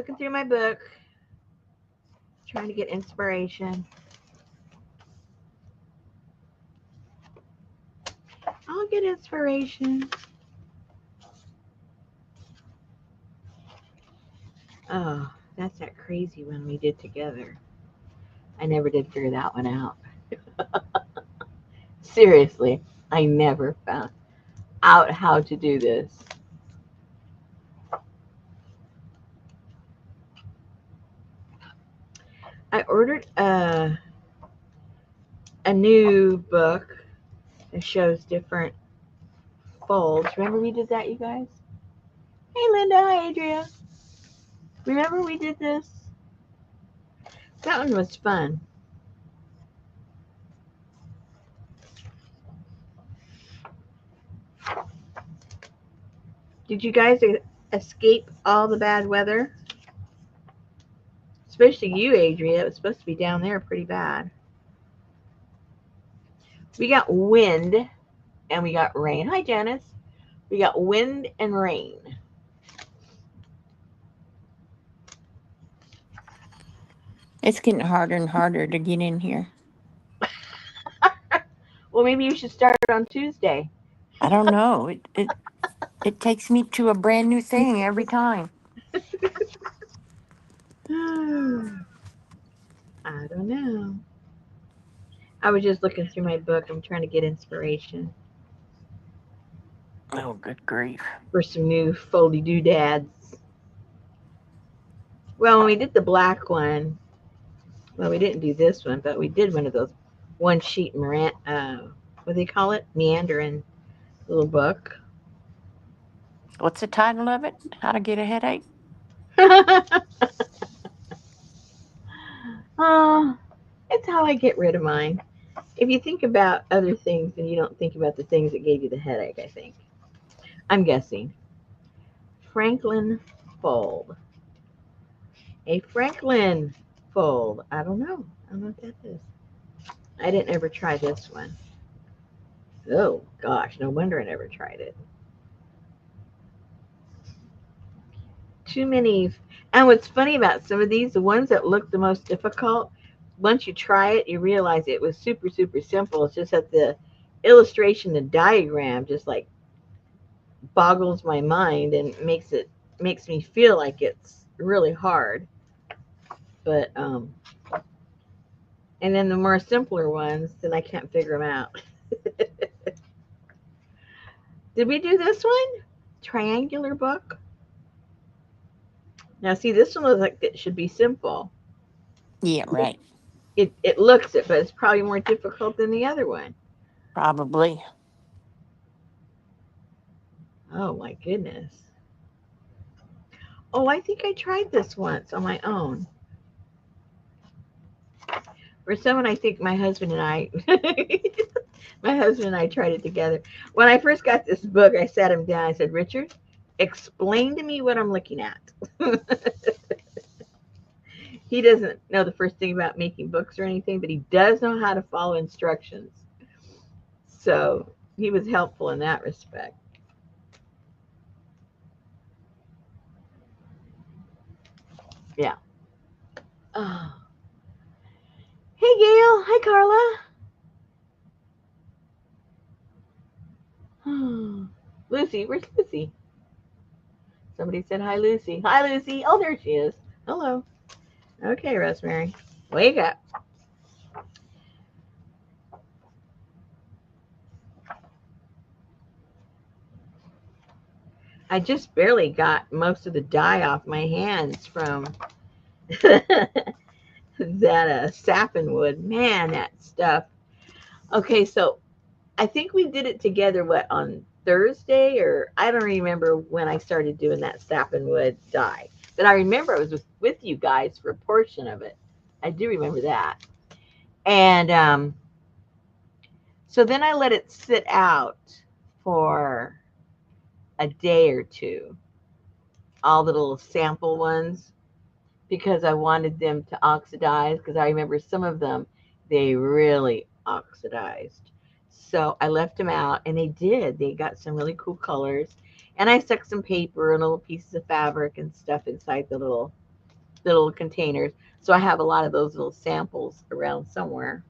looking through my book, trying to get inspiration. I'll get inspiration. Oh, that's that crazy one we did together. I never did figure that one out. Seriously, I never found out how to do this. I ordered a new book that shows different folds. Remember we did that, you guys? Hey, Linda. Hi, Adria. Remember we did this? That one was fun. Did you guys escape all the bad weather? Especially you, Adria. It was supposed to be down there pretty bad. We got wind and we got rain. Hi, Janice. We got wind and rain. It's getting harder and harder to get in here. Well, maybe you should start on Tuesday. I don't know. It takes me to a brand new thing every time. I don't know. I was just looking through my book. I'm trying to get inspiration Oh, good grief. for some new foldy doodads. Well, when we did the black one, well, we didn't do this one, but we did one of those one sheet what do they call it? Meandering little book. What's the title of it? How to Get a Headache? Oh, it's how I get rid of mine. If you think about other things, then you don't think about the things that gave you the headache, I think. I'm guessing. Franklin fold. A Franklin fold. I don't know. I don't know what that is. I didn't ever try this one. Oh, gosh. No wonder I never tried it. Too many. And what's funny about some of these, the ones that look the most difficult, once you try it, you realize it was super, super simple. It's just that the illustration, the diagram, just like boggles my mind and makes me feel like it's really hard. But and then the more simpler ones, then I can't figure them out. Did we do this one? Triangular book. Now see, this one looks like it should be simple. Yeah, right. It looks it, but it's probably more difficult than the other one. Probably. Oh my goodness. Oh, I think I tried this once on my own. For someone, I think my husband and I, my husband and I tried it together. When I first got this book, I sat him down. I said, Richard, explain to me what I'm looking at. He doesn't know the first thing about making books or anything, but he does know how to follow instructions. So he was helpful in that respect. Yeah. Oh. Hey, Gail. Hi, Carla. Lucy, where's Lucy? Somebody said hi, Lucy. Hi, Lucy. Oh, there she is. Hello. Okay, Rosemary. Wake up. I just barely got most of the dye off my hands from that sappin wood. Man, that stuff. Okay, so I think we did it together, what, on Thursday? Or I don't remember when I started doing that sappin wood dye. But I remember I was with you guys for a portion of it. I do remember that. And so then I let it sit out for a day or two, all the little sample ones, because I wanted them to oxidize, because I remember some of them, they really oxidized. So I left them out, and they did. They got some really cool colors. And I stuck some paper and little pieces of fabric and stuff inside the little little containers. So I have a lot of those little samples around somewhere.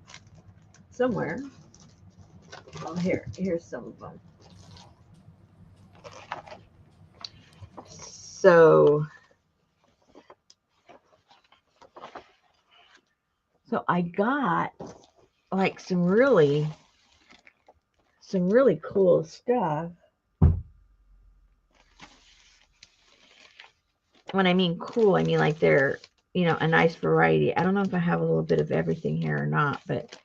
Somewhere. Oh, here's some of them. So, so I got like some really cool stuff. When I mean cool, I mean like they're, a nice variety. I don't know if I have a little bit of everything here or not, but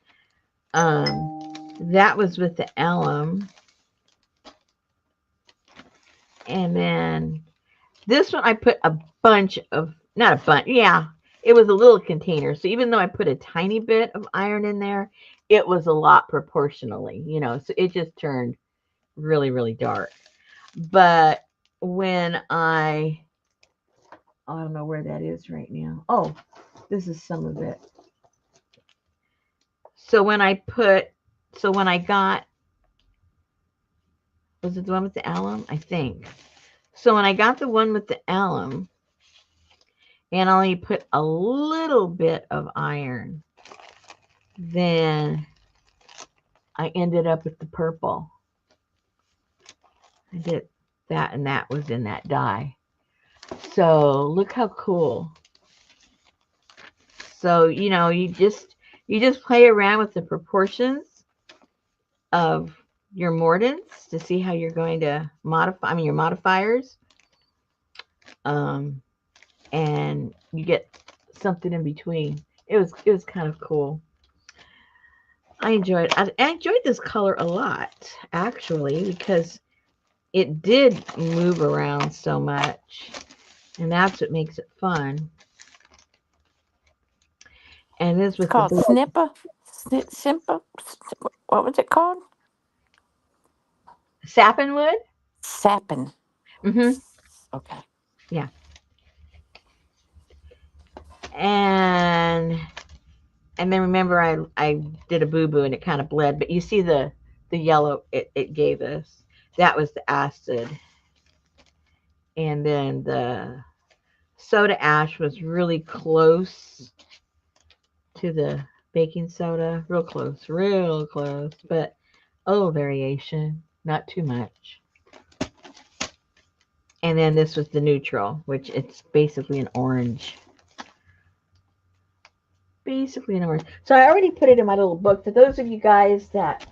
that was with the alum. And then this one I put a bunch of, not a bunch, yeah, it was a little container. So even though I put a tiny bit of iron in there, it was a lot proportionally, so it just turned really, really dark. But when I don't know where that is right now. Oh, this is some of it. So when I got, was it the one with the alum? I think. So when I got the one with the alum, and I only put a little bit of iron, then I ended up with the purple. I did that, and that was in that dye. So look how cool. So, you just play around with the proportions of your mordants to see how you're going to modify, your modifiers. And you get something in between. It was kind of cool. I enjoyed this color a lot, actually, because it did move around so much, and that's what makes it fun. And this was called Snipper. Simpa. What was it called? Sappenwood. Sappin. Mm-hmm. Okay. Yeah. And then remember I did a boo-boo and it kind of bled, but you see the yellow it gave us. That was the acid. And then the soda ash was really close to the baking soda. Real close, but a little variation, not too much. And then this was the neutral, which it's basically an orange. Basically an orange. So I already put it in my little book. For those of you guys that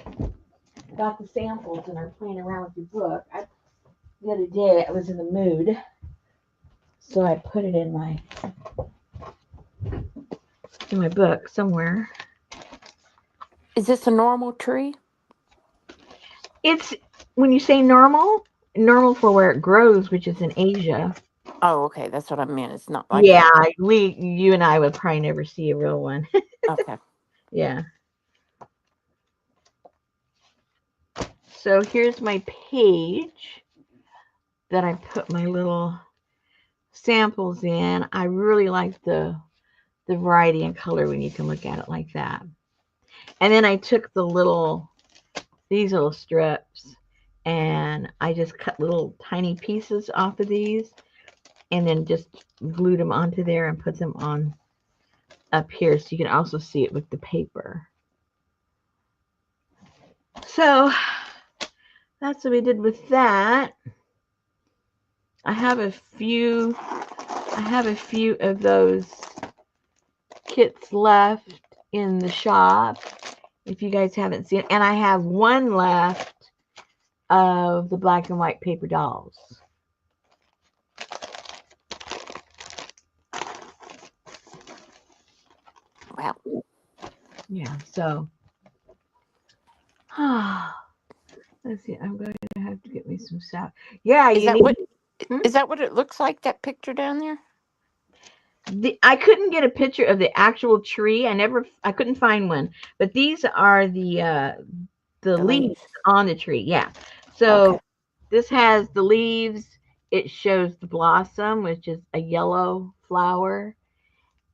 got the samples and are playing around with your book, the other day I was in the mood, so I put it in my book somewhere. Is this a normal tree? It's, when you say normal for where it grows, which is in Asia. Oh, okay. That's what I meant. It's not like Yeah, you and I would probably never see a real one. Okay. Yeah. So here's my page that I put my little samples in. I really like the variety and color when you can look at it like that. And then I took these little strips, and I just cut little tiny pieces off of these, and then just glued them onto there and put them on up here, so you can also see it with the paper. So that's what we did with that. I have a few of those kits left in the shop if you guys haven't seen it. And I have one left of the black and white paper dolls. Wow. Yeah, so let's see. I'm going to have to get me some stuff. Yeah, Is you that need. what is that what it looks like, that picture down there? I couldn't get a picture of the actual tree. I couldn't find one. But these are the leaves on the tree. Yeah. So this has the leaves. It shows the blossom, which is a yellow flower,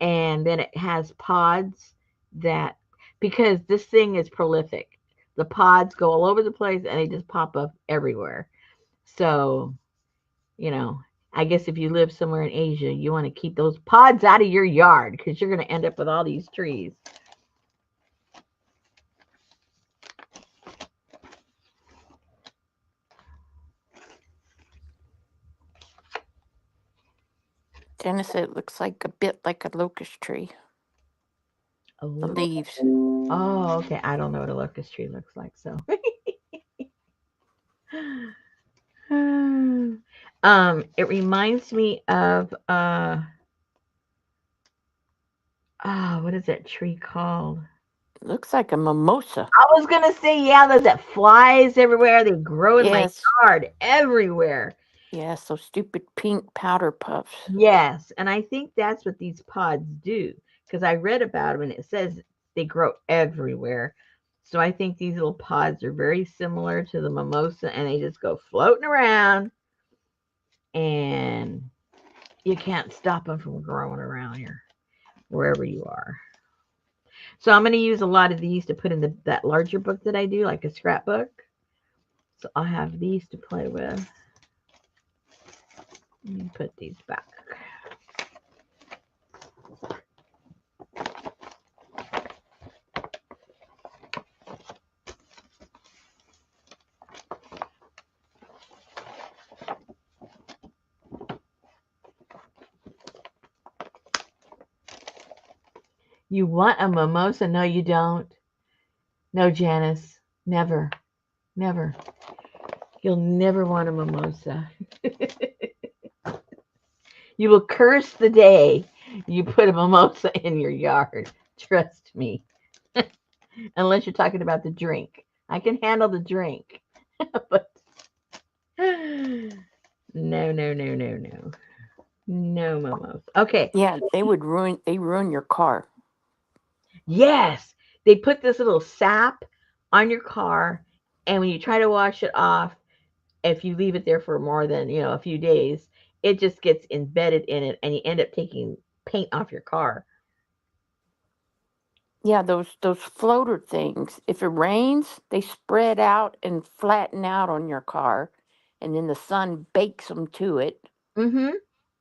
and then it has pods that, because this thing is prolific, the pods go all over the place and they just pop up everywhere. So, I guess if you live somewhere in Asia, you want to keep those pods out of your yard because you're going to end up with all these trees. Jenna said it looks like a bit like a locust tree. The Oh, leaves. okay. I don't know what a locust tree looks like, so. It reminds me of what is that tree called? It looks like a mimosa. I was gonna say, yeah, there's that flies everywhere. They grow in my Yes. yard everywhere. Yes, those stupid pink powder puffs. Yes, and I think that's what these pods do because I read about them and it says they grow everywhere. So I think these little pods are very similar to the mimosa and they just go floating around and you can't stop them from growing around here wherever you are. So I'm going to use a lot of these to put in that larger book that I do, like a scrapbook. So I'll have these to play with. Let me put these back. You want a mimosa? No, you don't. No, Janice. Never. Never. You'll never want a mimosa. You will curse the day you put a mimosa in your yard. Trust me. Unless you're talking about the drink. I can handle the drink. But no, no, no, no, no. No mimosa. Okay. Yeah, they ruin your car. Yes. They put this little sap on your car, and when you try to wash it off, if you leave it there for more than, a few days, it just gets embedded in it and you end up taking paint off your car. Yeah, those floater things. If it rains, they spread out and flatten out on your car, and then the sun bakes them to it. Mm-hmm.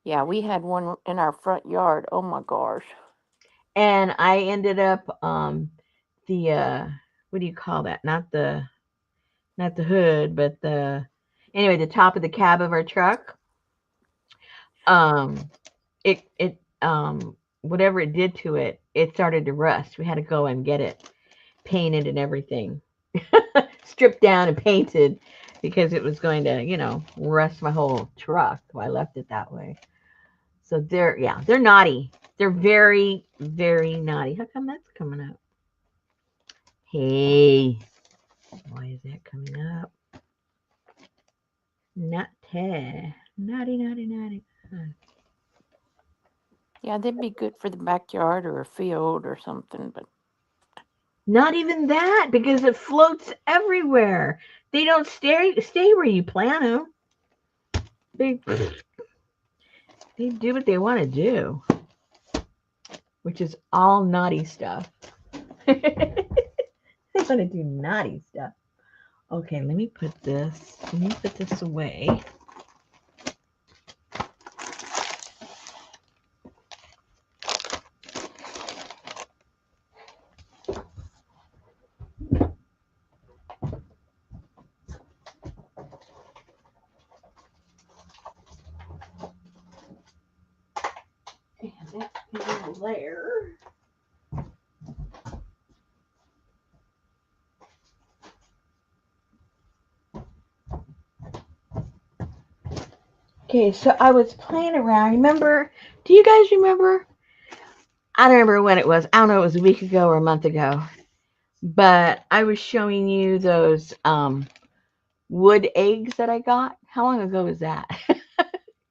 Yeah, we had one in our front yard. Oh my gosh. And I ended up the what do you call that? Not the hood, but the top of the cab of our truck. Um it whatever it did to it, it started to rust. We had to go and get it painted and everything. Stripped down and painted because it was going to, rust my whole truck. So I left it that way. So they're naughty. They're very, very naughty. How come that's coming up? Hey, why is that coming up? Naughty, naughty, naughty, naughty. Yeah, they'd be good for the backyard or a field or something, but Not even that because it floats everywhere. They don't stay where you plant them. They they do what they want to do, which is all naughty stuff. They want to do naughty stuff. Okay, let me put this away. And that's in there. Okay, so I was playing around. Do you guys remember? I don't remember when it was. I don't know, it was a week ago or a month ago. But I was showing you those wood eggs that I got. How long ago was that?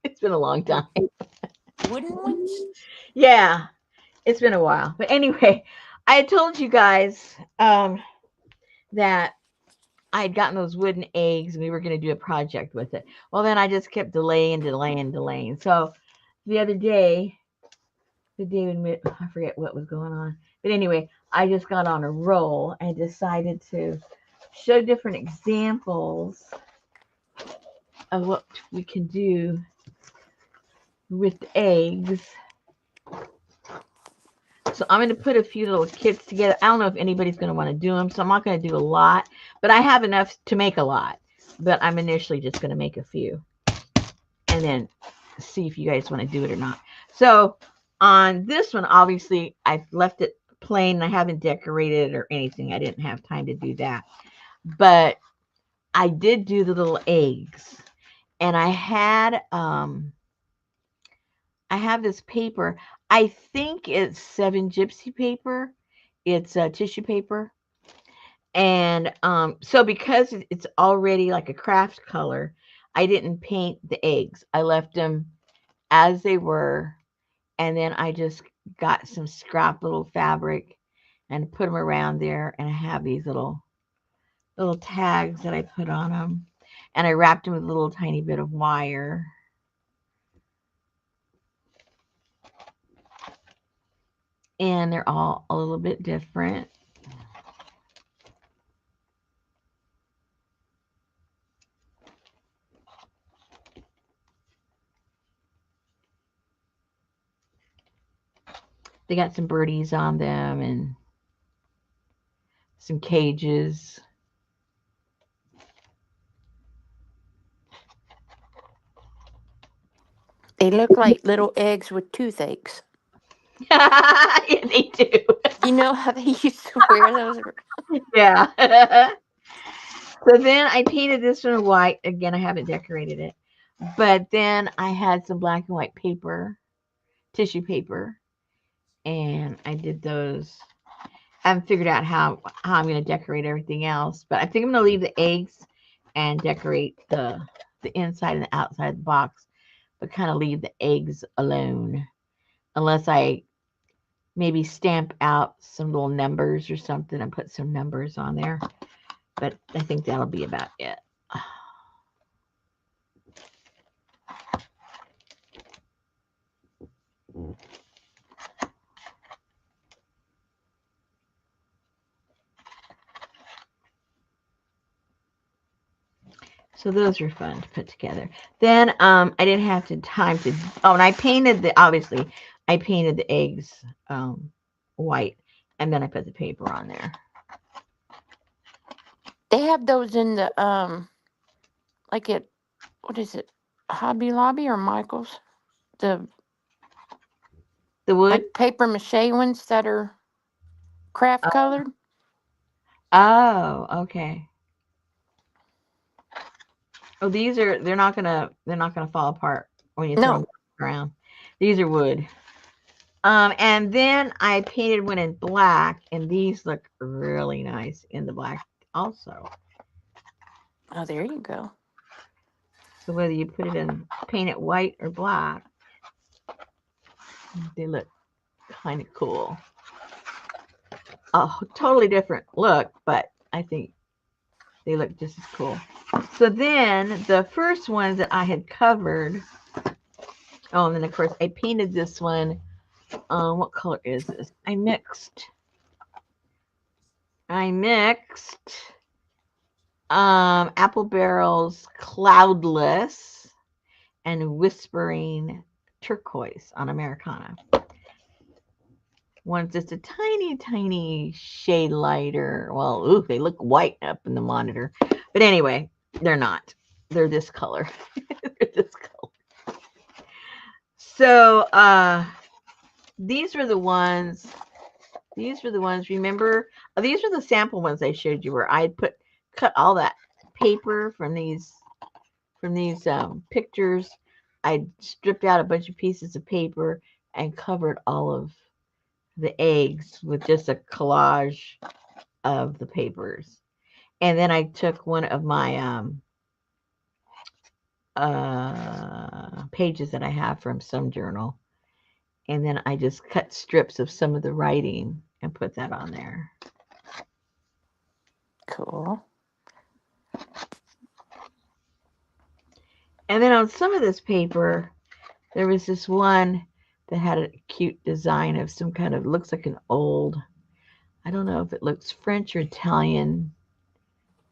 It's been a long the time. wooden ones? Yeah, it's been a while. But anyway, I had told you guys that I had gotten those wooden eggs and we were going to do a project with it. Well, then I just kept delaying. So the other day, I forget what was going on. But anyway, I just got on a roll and decided to show different examples of what we can do with eggs. So I'm going to put a few little kits together. I don't know if anybody's going to want to do them, so I'm not going to do a lot, but I have enough to make a lot. But I'm initially just going to make a few and then see if you guys want to do it or not. So on this one, obviously, I've left it plain. I haven't decorated it or anything. I didn't have time to do that. But I did do the little eggs. And I have this paper. I think it's 7 gypsy paper. It's tissue paper. And so because it's already like a craft color, I didn't paint the eggs. I left them as they were. And then I just got some scrap little fabric and put them around there. And I have these little tags that I put on them. And I wrapped them with a little tiny bit of wire. And they're all a little bit different. They got some birdies on them and some cages. They look like little eggs with toothaches. Yeah, they do. You know how they used to wear those? Yeah. So then I painted this one white. Again, I haven't decorated it. But then I had some black and white paper, tissue paper, and I did those. I haven't figured out how I'm going to decorate everything else, but I think I'm going to leave the eggs and decorate the inside and the outside of the box, but kind of leave the eggs alone, unless I maybe stamp out some little numbers or something and put some numbers on there. But I think that'll be about it. So those are fun to put together. Then I didn't have time to. Oh, and I painted obviously I painted the eggs white, and then I put the paper on there. They have those in the like at what is it, Hobby Lobby or Michael's? The The wood. like paper mache ones that are craft Oh, colored. oh, okay. Oh, they're not gonna fall apart when you throw them No, on the ground. These are wood. And then I painted one in black, and these look really nice in the black also. oh there you go. So whether you paint it white or black, they look kind of cool. A totally different look, but I think they look just as cool. So then the first ones that I had covered, oh, and then of course I painted this one. What color is this? I mixed Apple Barrel's Cloudless and Whispering Turquoise on Americana. One's just a tiny, tiny shade lighter. Well, ooh, they look white up in the monitor. But anyway, they're not. They're this color. They're this color. So these were the ones. Remember, these were the sample ones I showed you where I cut all that paper from these pictures. I stripped out a bunch of pieces of paper and covered all of the eggs with just a collage of the papers. And then I took one of my pages that I have from some journal, and then I just cut strips of some of the writing and put that on there. Cool. And then on some of this paper, there was this one that had a cute design of some kind of, looks like an old, I don't know if it looks French or Italian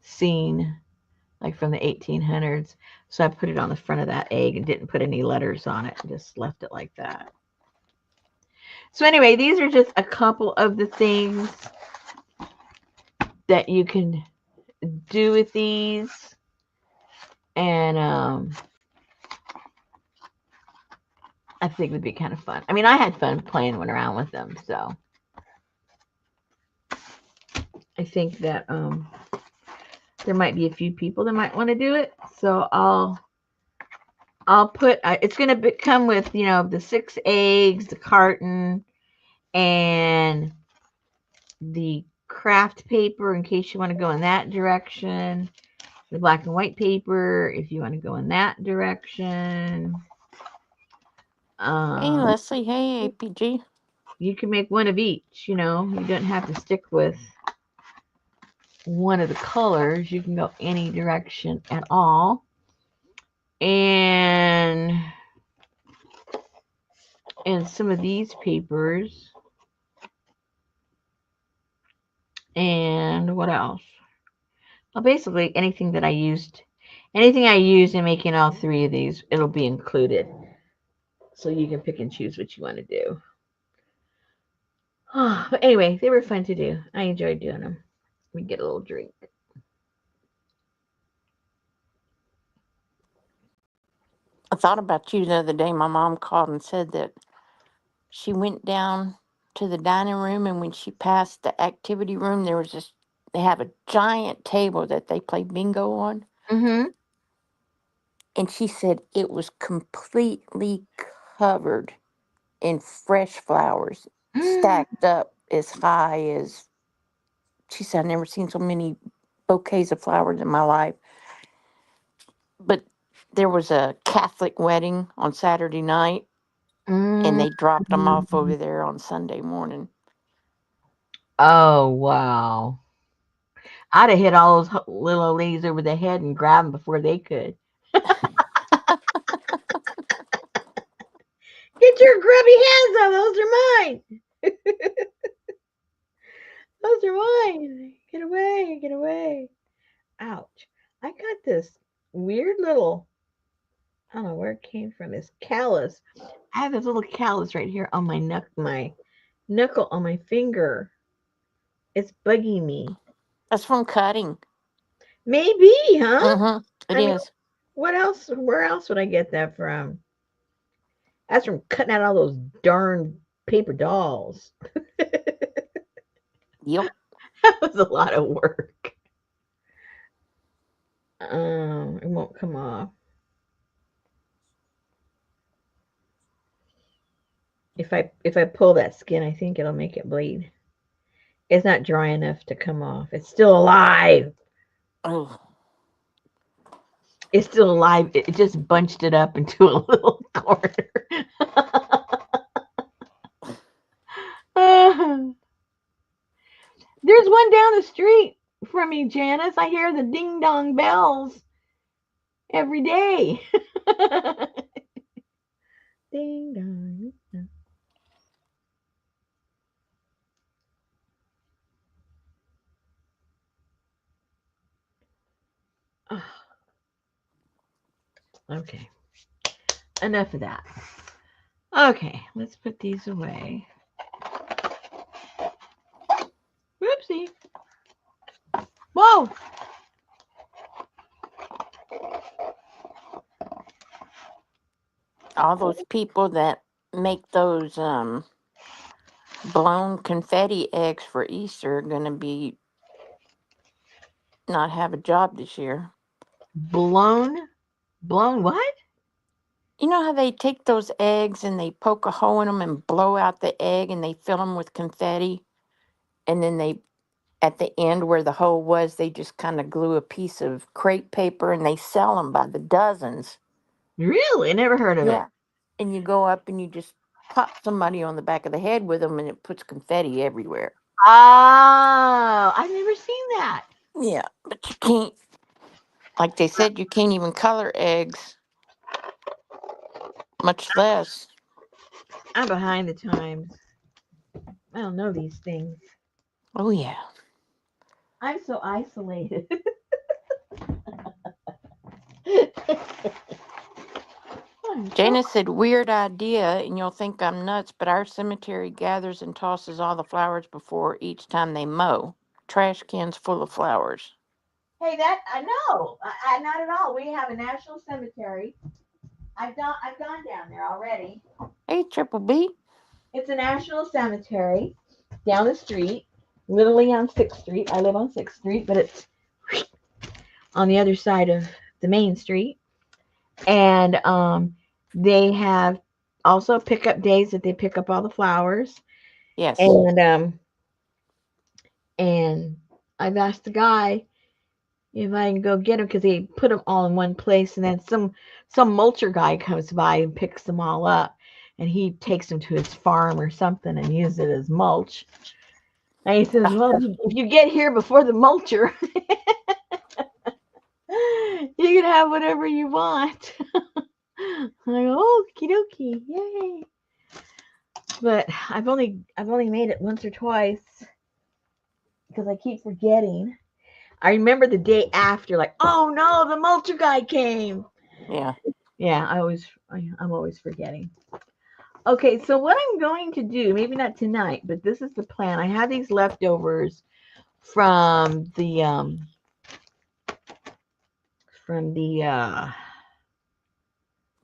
scene, like from the 1800s. So I put it on the front of that egg and didn't put any letters on it and just left it like that. So anyway, these are just a couple of the things that you can do with these. And I think it would be kind of fun. I mean, I had fun playing around with them. So I think that there might be a few people that might want to do it. So I'll put it's going to come with, the 6 eggs, the carton, and the craft paper in case you want to go in that direction, the black and white paper if you want to go in that direction. Hey, Leslie. Hey, APG. You can make one of each, you don't have to stick with one of the colors. You can go any direction at all. And some of these papers. And what else? Well, basically anything I used in making all 3 of these, it'll be included. So you can pick and choose what you want to do. But anyway, they were fun to do. I enjoyed doing them. We get a little drink. I thought about you the other day. My mom called and said that she went down to the dining room, and when she passed the activity room, there was this. They have a giant table that they play bingo on, Mm-hmm. and she said it was completely covered in fresh flowers, stacked up as high as. She said, "I've never seen so many bouquets of flowers in my life." But there was a Catholic wedding on Saturday night, and they dropped them off Mm-hmm. over there on Sunday morning. Oh, wow. I'd have hit all those little old ladies over the head and grab them before they could. Get your grubby hands on. Those are mine. Those are mine. Get away. Get away. Ouch. I got this weird little, I don't know where it came from, this callus. I have this little callus right here on my knuckle on my finger. It's bugging me. That's from cutting. Maybe, huh? Mm-hmm. It I mean, is. what else? Where else would I get that from? That's from cutting out all those darn paper dolls. Yep. That was a lot of work. It won't come off. If I pull that skin, I think it'll make it bleed. It's not dry enough to come off. It's still alive. Oh, It's still alive. It just bunched it up into a little corner. There's one down the street from me, Janice. I hear the ding dong bells every day. Ding dong. Oh, okay. Enough of that. Okay, let's put these away. Whoopsie. Whoa. all those people that make those blown confetti eggs for Easter are gonna be not have a job this year. Blown. Blown what? You know how they take those eggs and they poke a hole in them and blow out the egg and they fill them with confetti, and then they at the end where the hole was, they just kind of glue a piece of crepe paper and they sell them by the dozens. Really? Never heard of it. Yeah. And you go up and you just pop somebody on the back of the head with them and it puts confetti everywhere. Oh, I've never seen that. Yeah. But you can't, like they said, you can't even color eggs, much less. I'm behind the times. I don't know these things. Oh, yeah. I'm so isolated. I'm so- Jana said, weird idea, and you'll think I'm nuts, but our cemetery gathers and tosses all the flowers before each time they mow. Trash cans full of flowers. Hey, that I know. Not at all. We have a national cemetery. I've gone down there already. Hey, Triple B. It's a national cemetery down the street, literally on 6th Street. I live on 6th Street, but it's on the other side of the main street. And they have also pickup days that they pick up all the flowers. Yes. And I've asked the guy if I can go get them because they put them all in one place, and then some mulcher guy comes by and picks them all up, and he takes them to his farm or something and uses it as mulch. And he says, "Well, if you get here before the mulcher, you can have whatever you want." I go, okie dokie, yay! But I've only made it once or twice because I keep forgetting. I remember the day after, like, oh no, the mulcher guy came. Yeah. Yeah, I'm always forgetting. Okay, so what I'm going to do, maybe not tonight, but this is the plan. I have these leftovers from the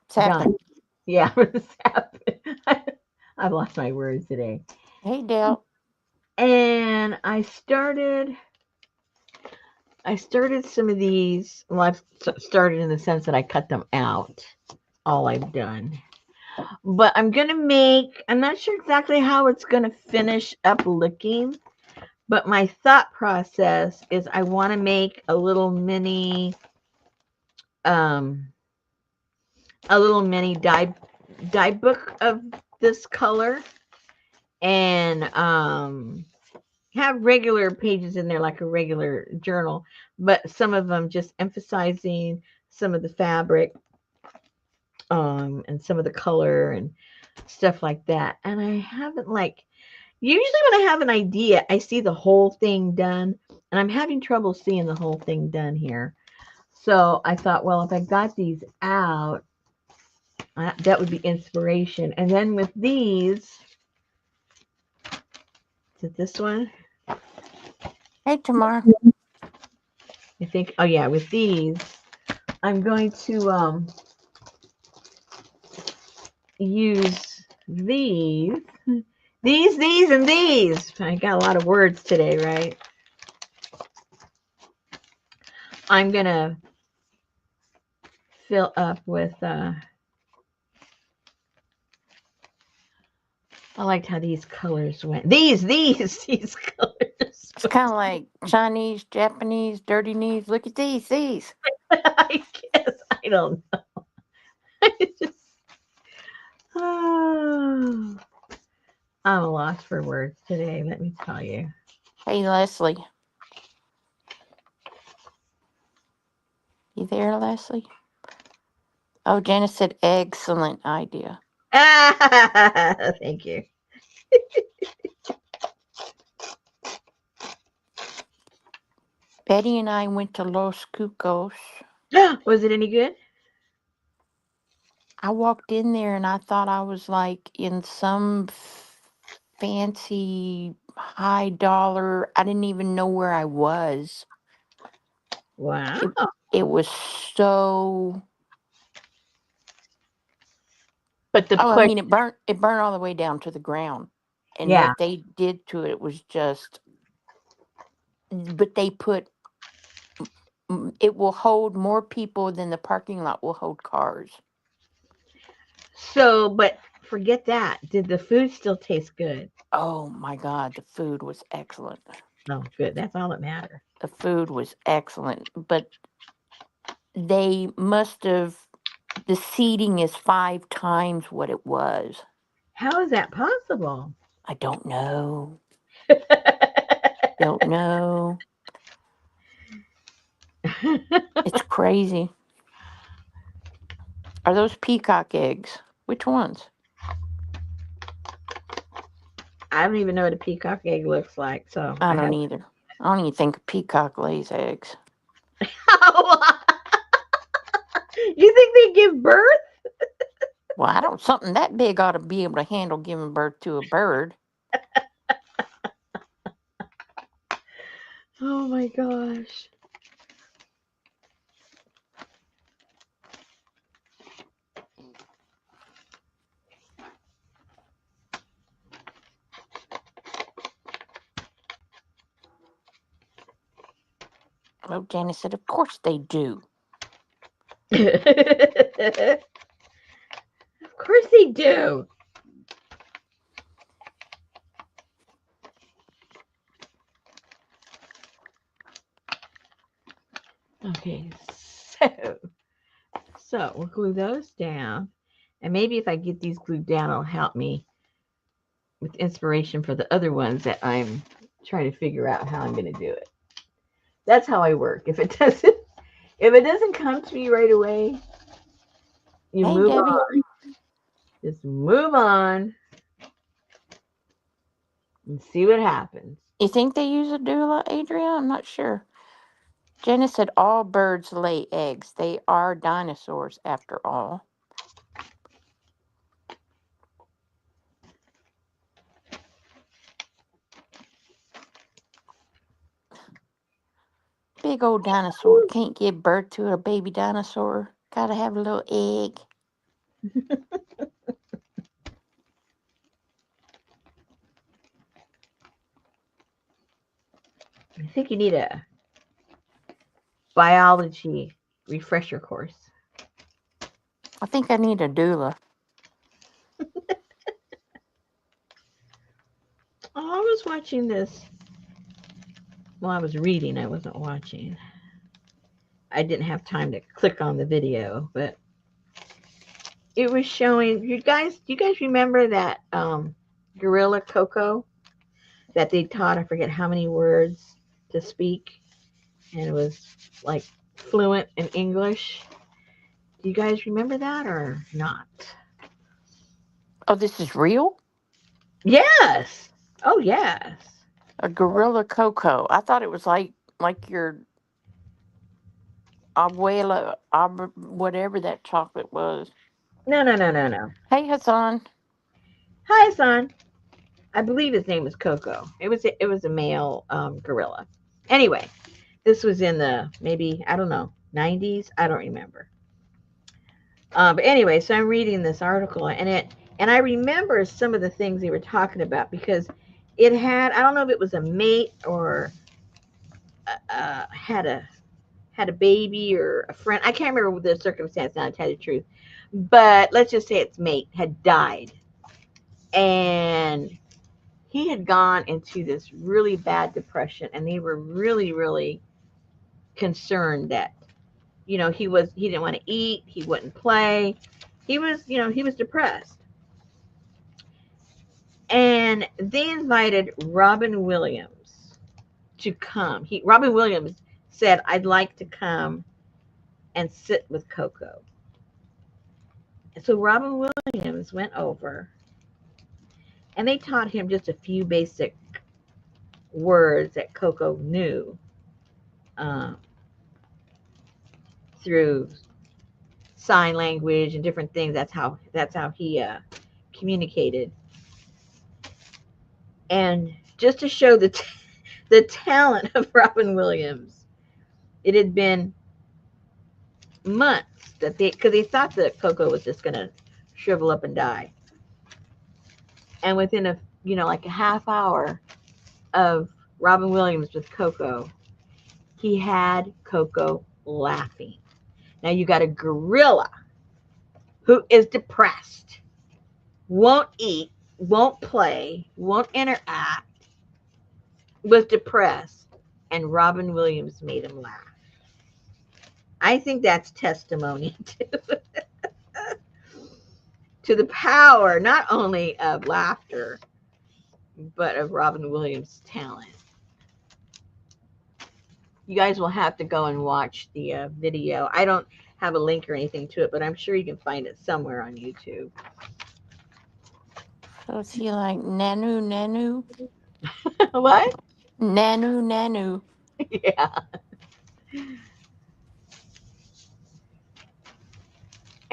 Sapling. done. Yeah, I've lost my words today. Hey, Dale. And I started some of these. Well, I've started in the sense that I cut them out. All I've done. But I'm not sure exactly how it's going to finish up looking, but my thought process is I want to make um, a little mini dye book of this color, and have regular pages in there like a regular journal, but some of them just emphasizing some of the fabric, and some of the color and stuff like that. And I haven't usually when I have an idea, I see the whole thing done, and I'm having trouble seeing the whole thing done here. So I thought, well, if I got these out, that would be inspiration. And then with these, is it this one? Hey, Tamar. I think. Oh yeah, with these, I'm going to use these, and these. I got a lot of words today, right? I'm gonna fill up with. I liked how these colors went. These colors. It's kind of like Chinese, Japanese, dirty knees. Look at these. I guess I don't know. It's just, oh, I'm a loss for words today. Let me tell you. Hey, Leslie. You there, Leslie? Oh, Janice said, excellent idea. Thank you. Betty and I went to Los Cucos. Was it any good? I walked in there and I thought I was like in some fancy high dollar. I didn't even know where I was. Wow. It was so. But the Oh, I push, mean, it burned all the way down to the ground, and yeah. what they did to it was just. But they put. It will hold more people than the parking lot will hold cars. So, but forget that. Did the food still taste good? Oh my God, the food was excellent. No, good. That's all that matters. The food was excellent, but they must have. The seating is 5 times what it was. How is that possible? I don't know. Don't know. It's crazy. Are those peacock eggs? Which ones? I don't even know what a peacock egg looks like, so I I don't have. either. I don't even think a peacock lays eggs. You think they give birth? Well, I don't. Something that big ought to be able to handle giving birth to a bird. Oh my gosh. Oh, Janice said, "Of course they do." Of course they do. Okay, so we'll glue those down. And maybe if I get these glued down, it'll help me with inspiration for the other ones that I'm trying to figure out how I'm going to do it. That's how I work. If it doesn't come to me right away, you Hey, move Debbie. on. Just move on and see what happens. You think they use a doula, Adrian? I'm not sure. Janice said all birds lay eggs. They are dinosaurs, after all. Big old dinosaur can't give birth to a baby dinosaur. Gotta have a little egg. I think you need a biology refresher course. I think I need a doula. Oh, I was watching this. Well, I was reading. I wasn't watching. I didn't have time to click on the video, but it was showing you guys. Do you guys remember that gorilla Coco that they taught? I forget how many words to speak, and it was like fluent in English. Do you guys remember that or not? Oh, this is real? Yes. Oh, yes. A gorilla cocoa. I thought it was like your abuela, whatever that chocolate was. No, no, no, no, no. Hey, Hassan. Hi, son. I believe his name was Coco. It was a male gorilla. Anyway, this was in the maybe I don't know 90s. I don't remember. But anyway, so I'm reading this article and I remember some of the things they were talking about because it had I don't know if it was a mate or had a baby or a friend. I can't remember the circumstance now to tell you the truth. But let's just say its mate had died and he had gone into this really bad depression and they were really really concerned that he didn't want to eat, he wouldn't play, he was depressed. And they invited Robin Williams to come. Robin Williams said, I'd like to come and sit with Coco. And so Robin Williams went over and they taught him just a few basic words that Coco knew um, through sign language and different things. That's how he communicated. And just to show the talent of Robin Williams, it had been months that because they thought that Coco was just gonna shrivel up and die, and within like a half hour of Robin Williams with Coco, he had Coco laughing. Now you got a gorilla who is depressed, won't eat, won't play, won't interact, was depressed, and Robin Williams made him laugh. I think that's testimony to the power not only of laughter, but of Robin Williams' talent. You guys will have to go and watch the video. I don't have a link or anything to it, but I'm sure you can find it somewhere on YouTube. So is he like Nanu Nanu? What? Nanu Nanu. Yeah.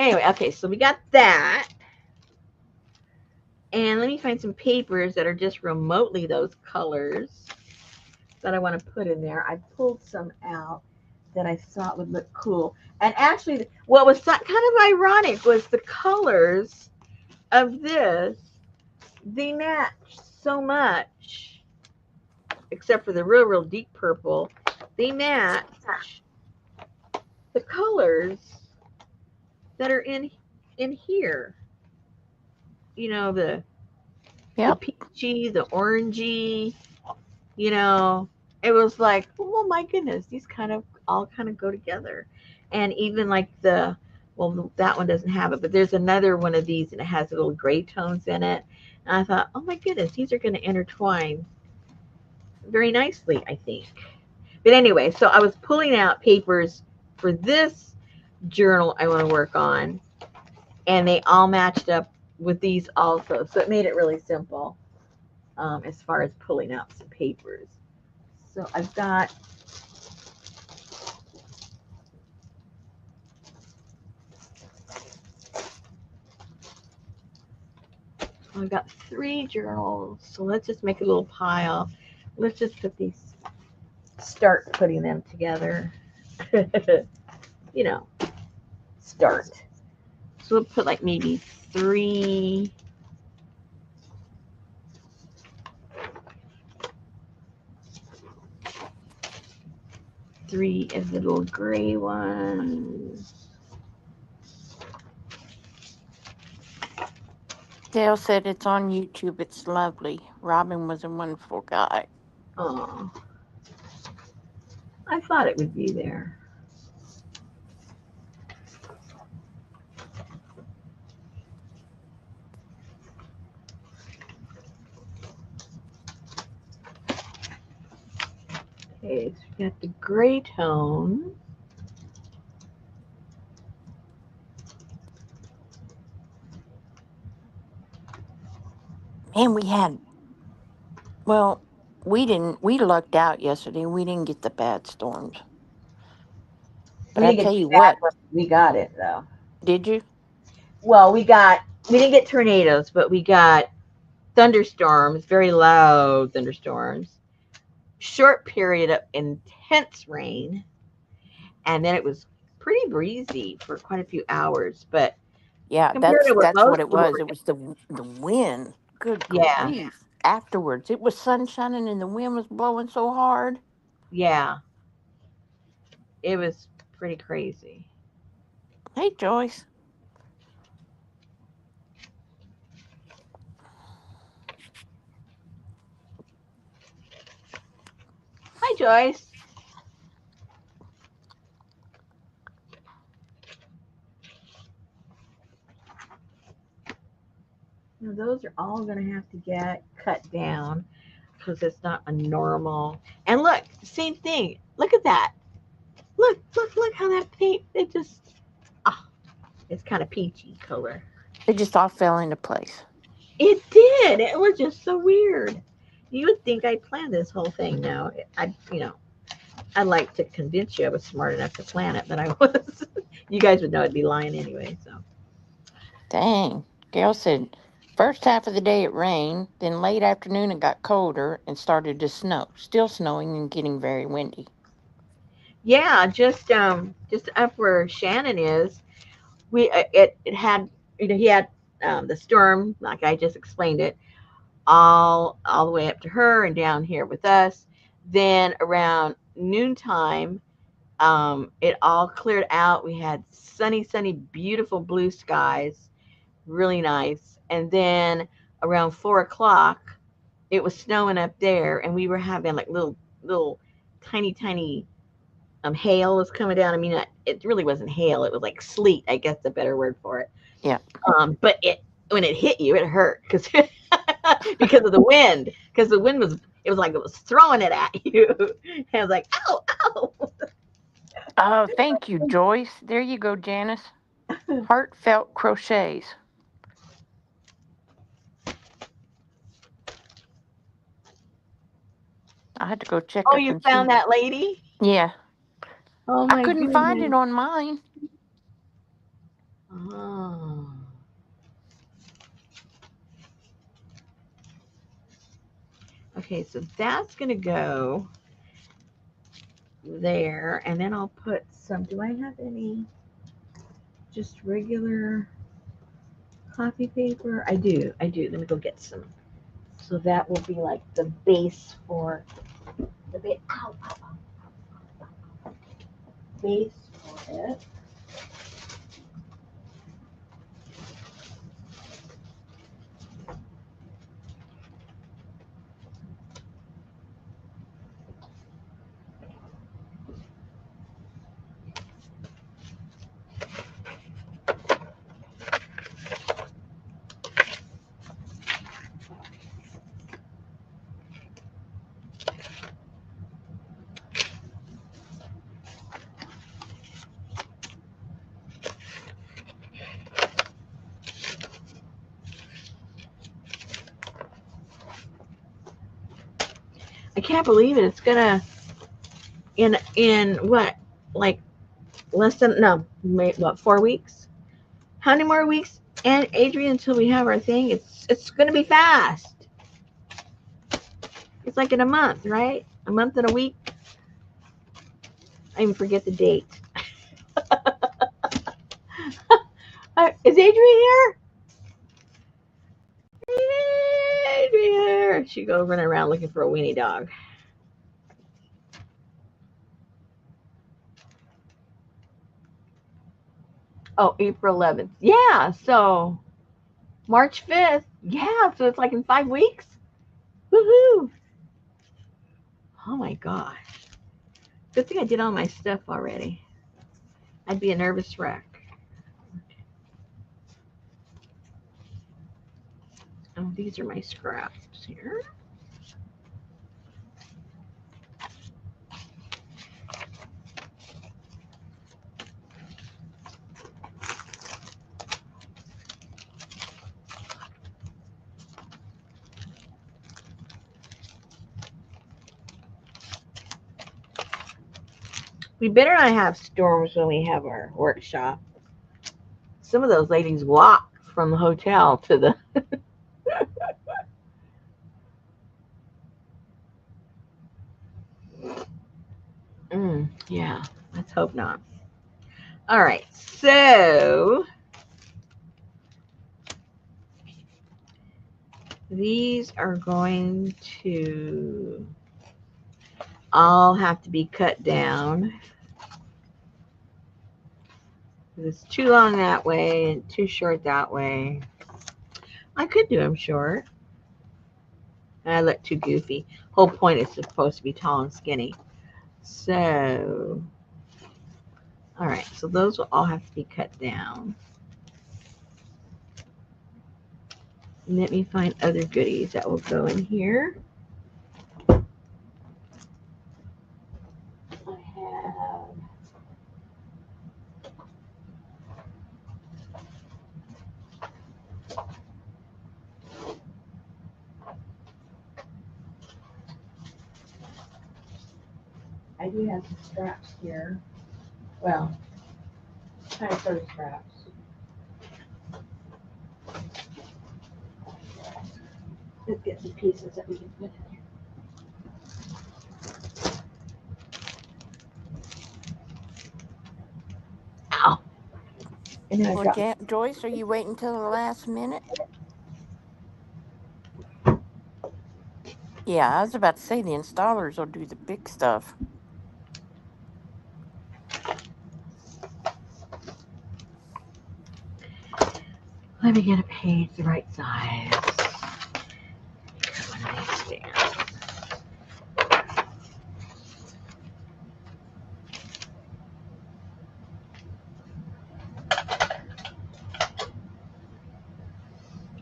Anyway, okay, so we got that. And let me find some papers that are just remotely those colors that I want to put in there. I pulled some out that I thought would look cool. And actually, what was kind of ironic was the colors of this, they match so much, except for the real, real deep purple. They match the colors that are in here. You know, the Yep. peachy, the orangey, you know, it was like, oh my goodness, these kind of all kind of go together. And even like well, that one doesn't have it, but there's another one of these and it has little gray tones in it. And I thought, oh my goodness, these are going to intertwine very nicely, I think. But anyway, so I was pulling out papers for this journal I want to work on, and they all matched up with these also. So it made it really simple as far as pulling out some papers. So I've got three journals. So let's just make a little pile. Let's just start putting them together. you know, start. So we'll put like maybe three of the little gray ones. Dale said it's on YouTube. It's lovely. Robin was a wonderful guy. Oh, I thought it would be there. Okay, so we got the gray tone. And well, we lucked out yesterday. We didn't get the bad storms. But We I didn't get tell the you bad what, one. We got it though. did you? Well, we didn't get tornadoes, but we got thunderstorms, very loud thunderstorms. Short period of intense rain, and then it was pretty breezy for quite a few hours. But Yeah, compared to what that's what most it people was. were It was the wind. Good getting, yeah, grief. Afterwards, it was sun shining and the wind was blowing so hard. yeah, it was pretty crazy. Hey, Joyce. Hi, Joyce. Now, those are all going to have to get cut down because it's not a normal. And look, same thing. Look at that. Look how that paint. It just, ah, it's kind of peachy color. It just all fell into place. It did. It was just so weird. You would think I planned this whole thing. Now, I'd like to convince you I was smart enough to plan it, but I was. You guys would know I'd be lying anyway. So, Dang. Gail said, first half of the day it rained, then late afternoon it got colder and started to snow. Still snowing and getting very windy. yeah, just up where Shannon is, it had he had the storm like I just explained it all the way up to her and down here with us. Then around noontime, it all cleared out. We had sunny, beautiful blue skies, really nice. And then around 4 o'clock, it was snowing up there, and we were having like little tiny hail was coming down. I mean, it really wasn't hail; it was like sleet. I guess the better word for it. Yeah. But when it hit you, it hurt because because of the wind. Because the wind it was like it was throwing it at you. And I was like, ow, ow. Oh, thank you, Joyce. There you go, Janice. Heartfelt crochets. I had to go check Oh, up you and found see. that lady? Yeah. Oh I my couldn't find it goodness. on mine. Oh. Okay, so that's going to go there. And then I'll put some, do I have any just regular copy paper? I do. Let me go get some. So that will be like the base for the base for it. I can't believe it. It's gonna in what, like less than, no, what, 4 weeks? How many more weeks, and Adrian, until we have our thing? It's gonna be fast. It's like in a month, right? A month and a week. I even forget the date. Is Adrian here? Adrian! She go running around looking for a weenie dog. Oh, April 11th. Yeah, so March 5th. Yeah, so it's like in 5 weeks. Woohoo! Oh my gosh. Good thing I did all my stuff already. I'd be a nervous wreck. Oh, these are my scraps here. We better not have storms when we have our workshop. Some of those ladies walk from the hotel to the yeah, let's hope not. All right, so these are going to all have to be cut down. It's too long that way and too short that way. I could do them short. I look too goofy. Whole point is supposed to be tall and skinny. So, all right, so those will all have to be cut down. Let me find other goodies that will go in here. I do have some straps here. Well, kind of sort of straps. Let's get some pieces that we can put in here. Ow! And then I Well, dropped. Joyce, are you waiting till the last minute? Yeah, I was about to say the installers will do the big stuff. Let me get a page the right size. One of these stands.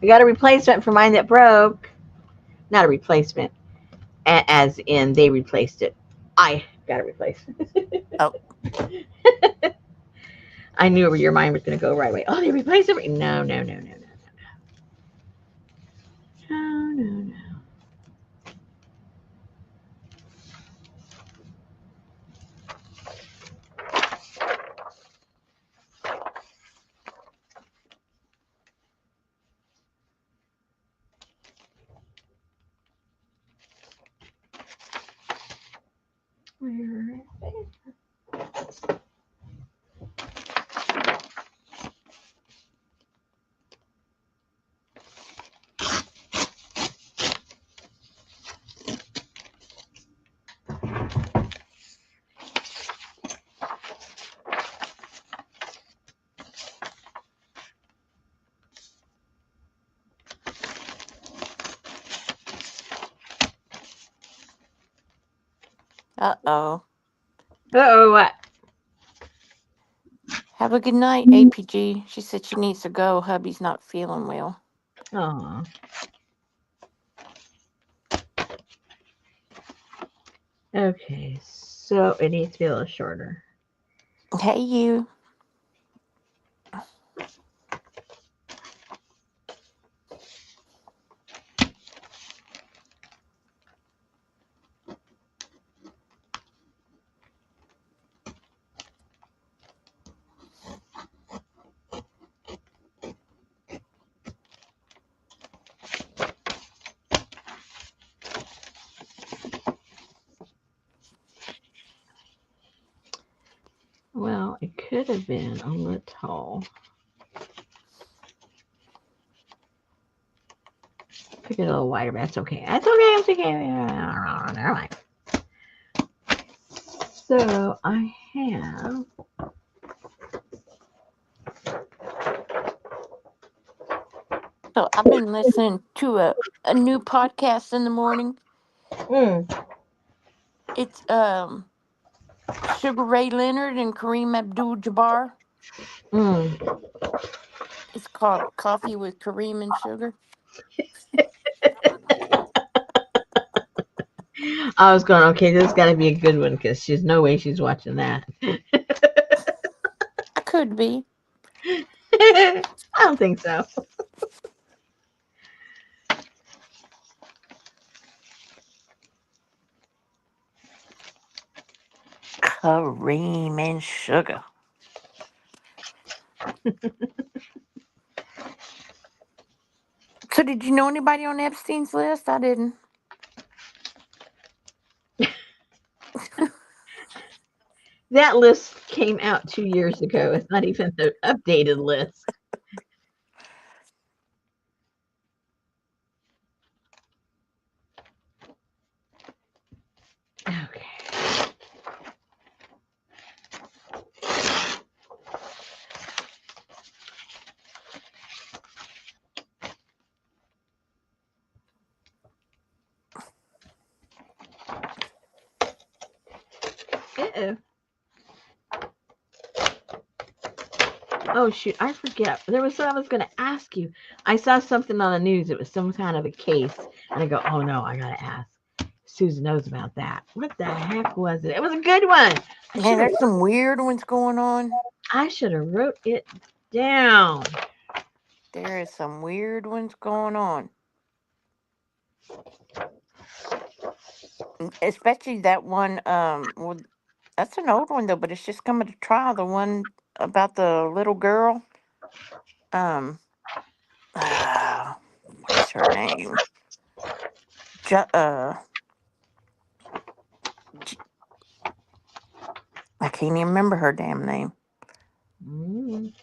I got a replacement for mine that broke. Not a replacement, as in they replaced it. I got a replacement. Oh, I knew where your mind was going to go right away. Oh, they replaced it? No. No. Uh-oh. Uh-oh, what? Have a good night, APG. She said she needs to go. Hubby's not feeling well. Oh. Okay, so it needs to be a little shorter. Hey, you. Well, it could have been a little. Pick it a little wider, but that's okay. That's okay. That's okay. Never mind. So I have. So I've been listening to a new podcast in the morning. Mm, It's Sugar Ray Leonard and Kareem Abdul-Jabbar. mm. It's called Coffee with Kareem and Sugar. I was going, okay, this has got to be a good one because there's no way she's watching that. I could be. I don't think so. Kareem and Sugar. So did you know anybody on Epstein's list? I didn't. That list came out 2 years ago. It's not even the updated list. Okay. Uh-oh. Oh shoot, I forget. There was something I was going to ask you. I saw something on the news. It was some kind of a case, and I go, "Oh no, I got to ask." Susan knows about that. What the heck was it? It was a good one. I Man, should have. there's some weird ones going on. I should have wrote it down. There is some weird ones going on. Especially that one, well, that's an old one though, but it's just coming to trial. The one about the little girl. Um, what is her name? Ju- uh, J- I can't even remember her damn name. Mm.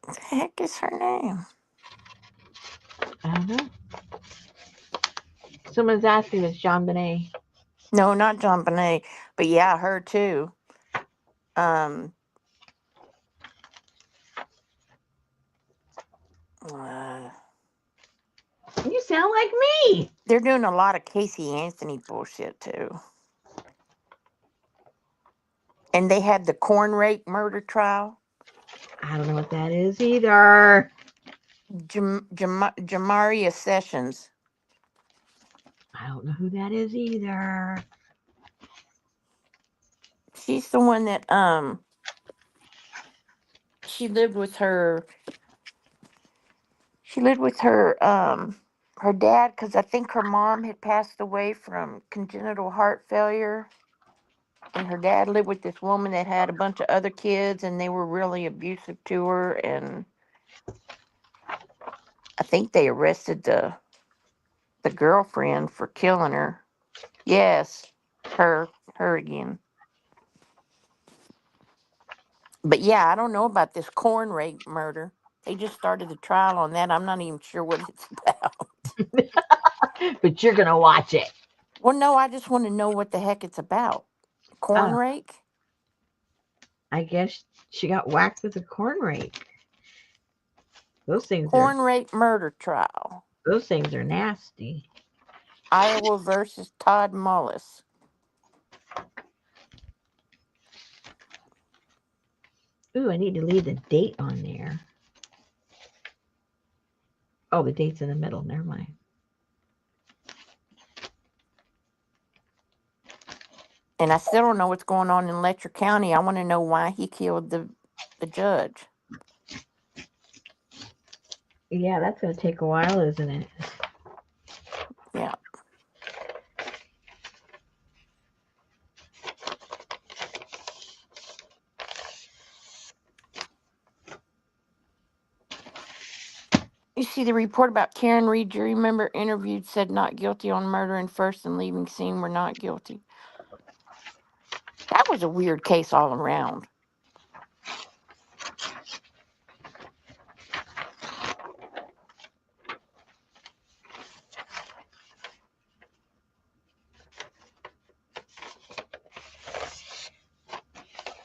What the heck is her name? I don't know. Someone's asking, it's John Bonet. No, not John Bonet, but yeah, her too. Um, uh, You sound like me. they're doing a lot of Casey Anthony bullshit too. And they had the corn rake murder trial. I don't know what that is either. Jamaria Sessions. I don't know who that is either. She's the one that she lived with her. She lived with her dad because I think her mom had passed away from congenital heart failure, and her dad lived with this woman that had a bunch of other kids, and they were really abusive to her. And I think they arrested the girlfriend for killing her. Yes, her again. But yeah, I don't know about this corn rake murder. They just started the trial on that. I'm not even sure what it's about. But you're going to watch it. Well, no, I just want to know what the heck it's about. Corn Oh, rake? I guess she got whacked with a corn rake. Those things are Corn rake murder trial. those things are nasty. Iowa versus Todd Mullis. Ooh, I need to leave the date on there. Oh, the date's in the middle. Never mind. And I still don't know what's going on in Letcher County. I want to know why he killed the judge. Yeah, that's going to take a while, isn't it? Yeah. You see the report about Karen Reed, jury member interviewed, said not guilty on murder in first and leaving scene were not guilty. That was a weird case all around.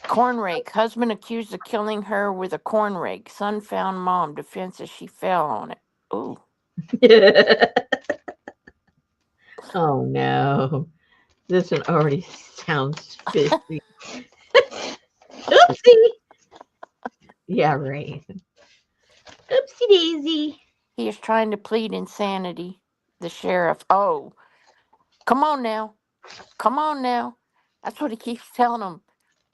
Corn rake. Husband accused of killing her with a corn rake. Son found mom. Defense as she fell on it. Ooh. Oh no. This one already sounds fishy. Oopsie. Yeah, right. Oopsie daisy. He is trying to plead insanity. The sheriff. Oh, come on now. Come on now. That's what he keeps telling them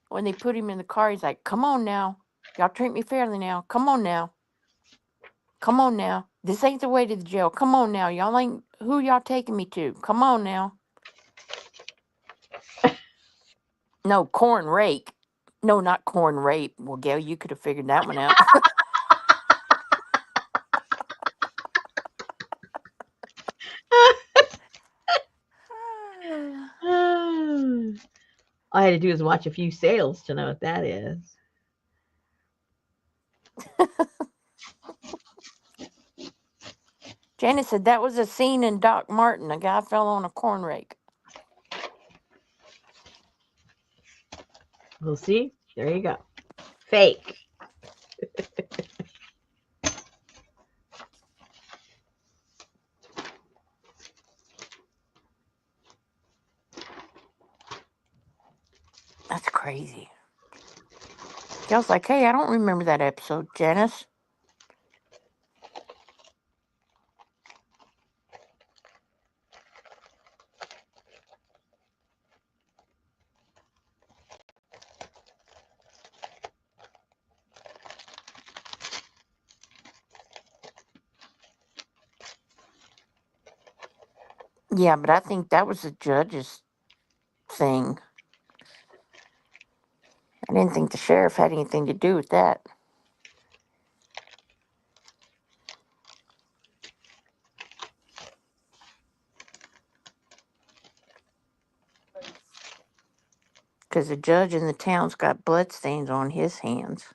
when they put him in the car. He's like, come on now. Y'all treat me fairly now. Come on now. Come on now. This ain't the way to the jail. Come on now. Y'all ain't who y'all taking me to. Come on now. No, corn rake. No, not corn rape. Well, Gail, you could have figured that one out. All I had to do is watch a few sales to know what that is. Janice said that was a scene in Doc Martin. A guy fell on a corn rake. We'll see. There you go. Fake. That's crazy. Gail's like, hey, I don't remember that episode, Janice. Yeah, but I think that was the judge's thing. I didn't think the sheriff had anything to do with that. Because the judge in the town's got bloodstains on his hands.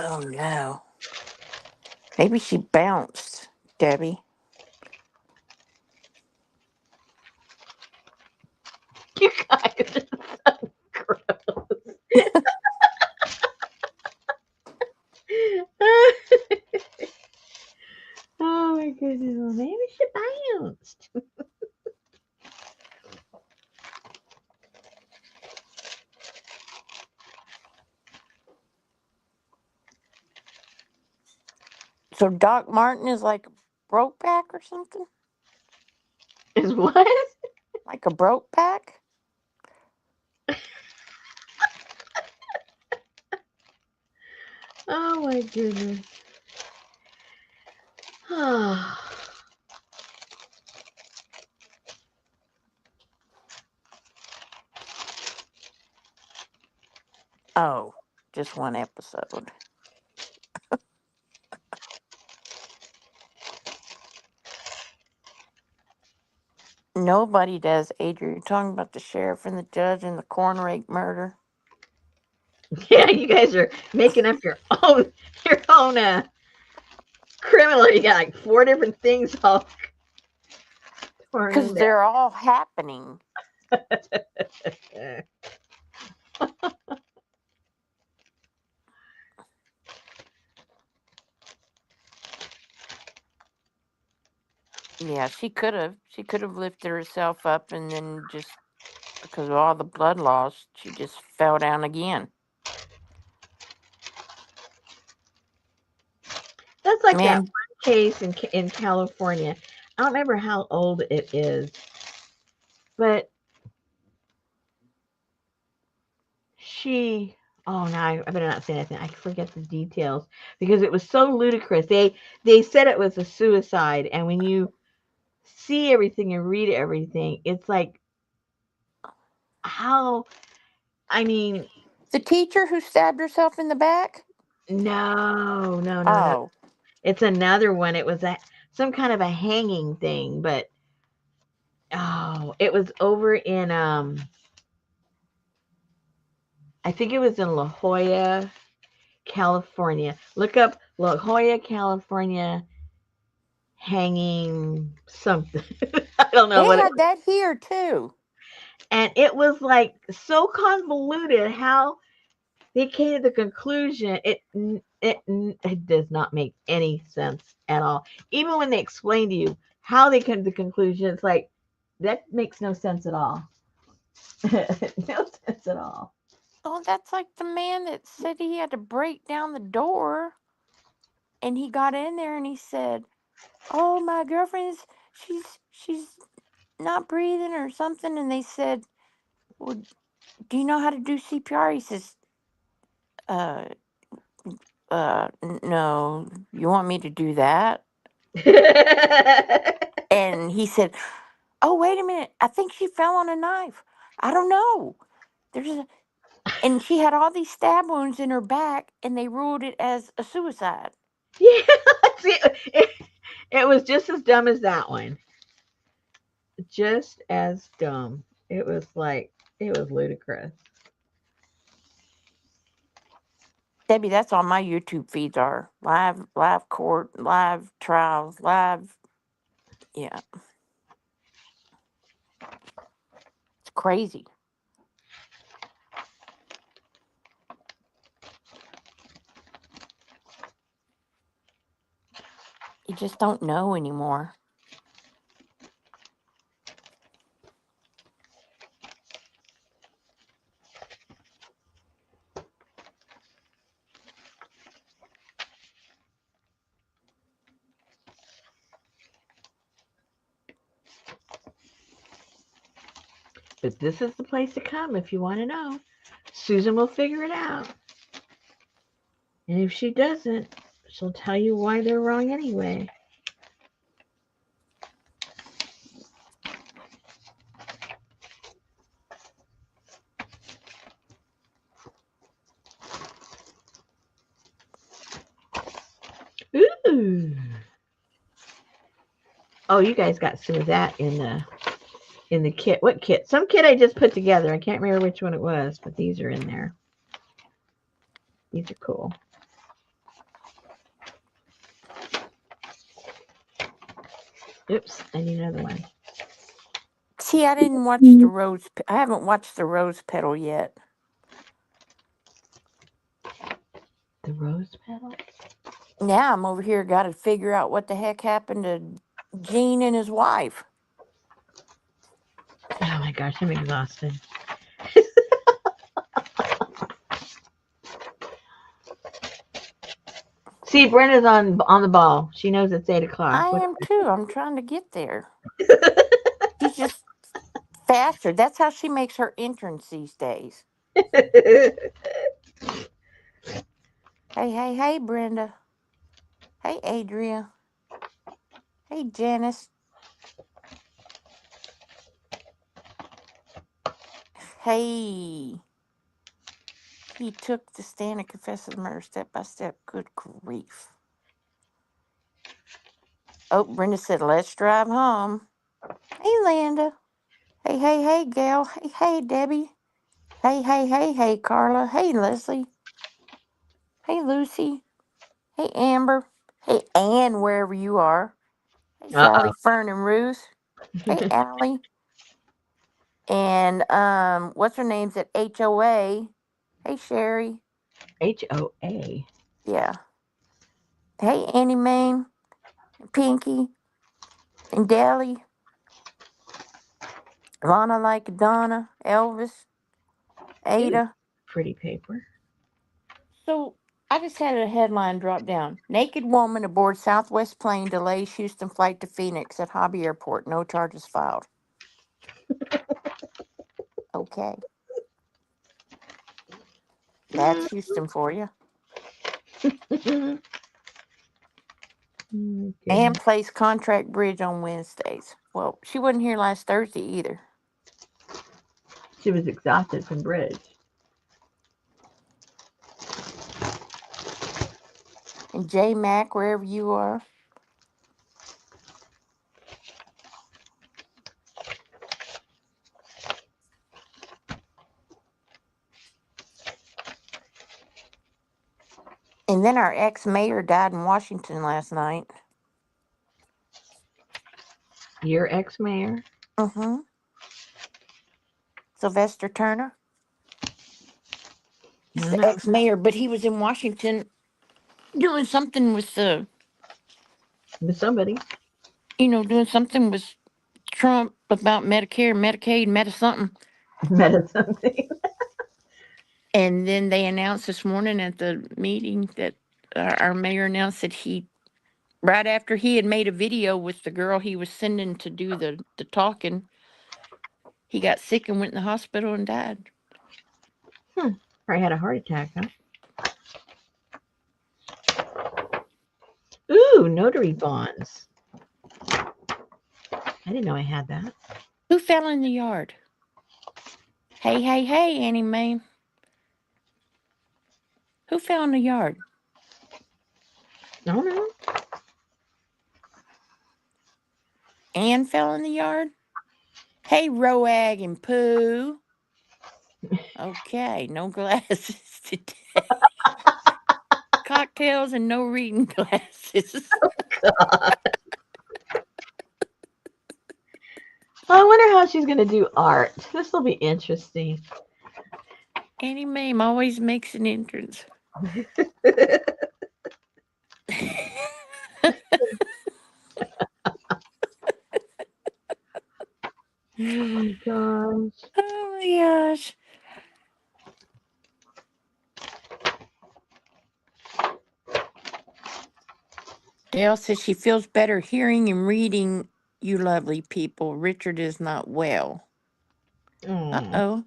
Oh, no. Maybe she bounced, Debbie. You guys are so gross. Oh my goodness. Well, maybe she bounced. So Doc Martin is like a broke back or something? Is what? Like a broke back? Oh my goodness. Oh. Oh, just one episode. Nobody does, Adrian. You're talking about the sheriff and the judge and the corn rake murder. Yeah, you guys are making up your own criminal. You got like four different things all torn in Because there. they're all happening. Yeah, she could have. She could have lifted herself up and then just because of all the blood loss, she just fell down again. That's like that Man, one case in California. I don't remember how old it is, but she. Oh no, I better not say anything. I forget the details because it was so ludicrous. They said it was a suicide, and when you see everything and read everything, it's like how. I mean, the teacher who stabbed herself in the back? no, no, no, no. Oh, It's another one. It was some kind of a hanging thing, but oh, it was over in I think it was in La Jolla, California. Look up La Jolla, California hanging something. I don't know they what it had was. that here too. And it was like so convoluted how they came to the conclusion. It does not make any sense at all. Even when they explain to you how they came to the conclusion, it's like that makes no sense at all. No sense at all. Oh, that's like the man that said he had to break down the door and he got in there and he said, "Oh, my girlfriend's she's not breathing or something." And they said, "Well, do you know how to do CPR?" He says, "Uh, no. You want me to do that?" And he said, "Oh, wait a minute. I think she fell on a knife. I don't know. There's a," and she had all these stab wounds in her back, and they ruled it as a suicide. Yeah, it was just as dumb as that one. Just as dumb. It was like it was ludicrous. Debbie, that's all my YouTube feeds are live court, live trials, live. Yeah, it's crazy. You just don't know anymore. But this is the place to come if you want to know. Susan will figure it out. And if she doesn't, she'll tell you why they're wrong anyway. Ooh. Oh, you guys got some of that in the kit. What kit? Some kit I just put together. I can't remember which one it was, but these are in there. These are cool. Oops, I need another one. See, I didn't watch the rose. I haven't watched the rose petal yet. The rose petal? Now I'm over here, got to figure out what the heck happened to Gene and his wife. Oh my gosh, I'm exhausted. See, Brenda's on the ball. She knows it's 8 o'clock. I What? am too. I'm trying to get there. She's just faster. That's how she makes her entrance these days. Hey, hey, hey, Brenda. Hey, Adria. Hey, Janice. Hey. He took the stand and confessed to the murder step by step. Good grief. Oh, Brenda said, let's drive home. Hey, Linda. Hey, hey, hey, gal. Hey, hey, Debbie. Hey, hey, hey, hey, Carla. Hey, Leslie. Hey, Lucy. Hey, Amber. Hey, Ann, wherever you are. Hey, Uh Sally, Fern, and Ruth. Hey, oh. Allie. And what's her name's at HOA? Hey, Sherry. HOA. Yeah. Hey, Annie Mae, Pinky, and Dally. Lana like Donna, Elvis, It is Ada. pretty paper. So I just had a headline drop down. Naked woman aboard Southwest plane delays Houston flight to Phoenix at Hobby Airport. No charges filed. Okay. That's Houston for you. And Goodness. place contract bridge on Wednesdays. Well, she wasn't here last Thursday either. She was exhausted from bridge. And J Mac, wherever you are. And then our ex mayor died in Washington last night. Your ex-mayor? Mm-hmm. Sylvester Turner. I He's don't the know. ex mayor, but he was in Washington doing something with the, With somebody. doing something with Trump about Medicare, Medicaid, Meta something. Meta something. And then they announced this morning at the meeting that our mayor announced that right after he had made a video with the girl he was sending to do the talking, he got sick and went in the hospital and died. Probably had a heart attack, huh? Ooh, notary bonds. I didn't know I had that. Who fell in the yard? Hey, hey, hey, Annie Mae. Who fell in the yard? I don't know. Ann fell in the yard? Hey, Roag and Pooh. Okay, no glasses today. Cocktails and no reading glasses. I wonder how she's going to do art. This will be interesting. Annie Mae always makes an entrance. Oh my gosh. Oh my gosh. Dale says she feels better hearing and reading you lovely people. Richard is not well. Mm. Uh-oh.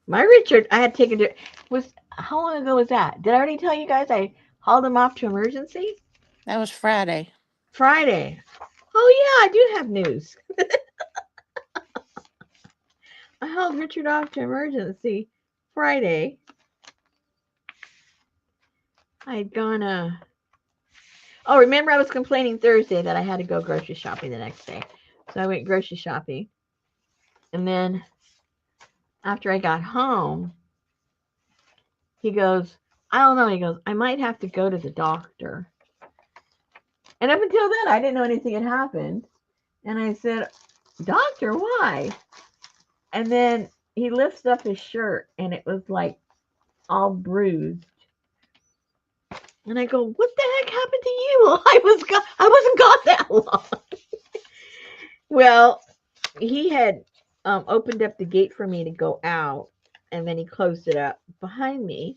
My Richard, I had taken to was how long ago was that? Did I already tell you guys I hauled him off to emergency? That was Friday. Friday. Oh yeah, I do have news. I hauled Richard off to emergency Friday. I had gone oh, remember I was complaining Thursday that I had to go grocery shopping the next day. So I went grocery shopping. And then after I got home, he goes, I don't know. He goes, I might have to go to the doctor. And up until then, I didn't know anything had happened. And I said, Doctor, why? And then he lifts up his shirt and it was like all bruised. And I go, what the heck happened to you? I wasn't gone that long. Well, he had opened up the gate for me to go out, and then he closed it up behind me.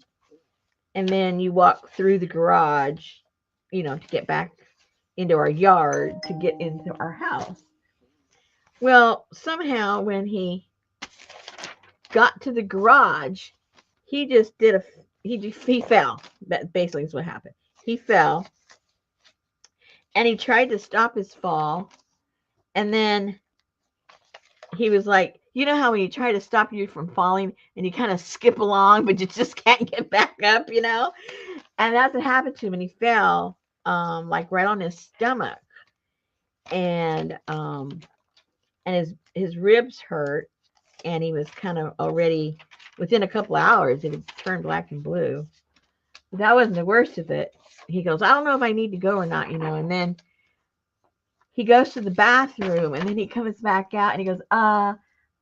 And then you walk through the garage, to get back into our yard to get into our house. Well, somehow when he got to the garage, he just did a he fell. That basically is what happened. He fell, and he tried to stop his fall, and then he was like, you know how when you try to stop you from falling and you kind of skip along, but you just can't get back up. And that's what happened to him, and he fell, like right on his stomach, and his ribs hurt, and he was kind of already, within a couple hours, it had turned black and blue. But that wasn't the worst of it. He goes, I don't know if I need to go or not, and then he goes to the bathroom, and then he comes back out, and he goes, I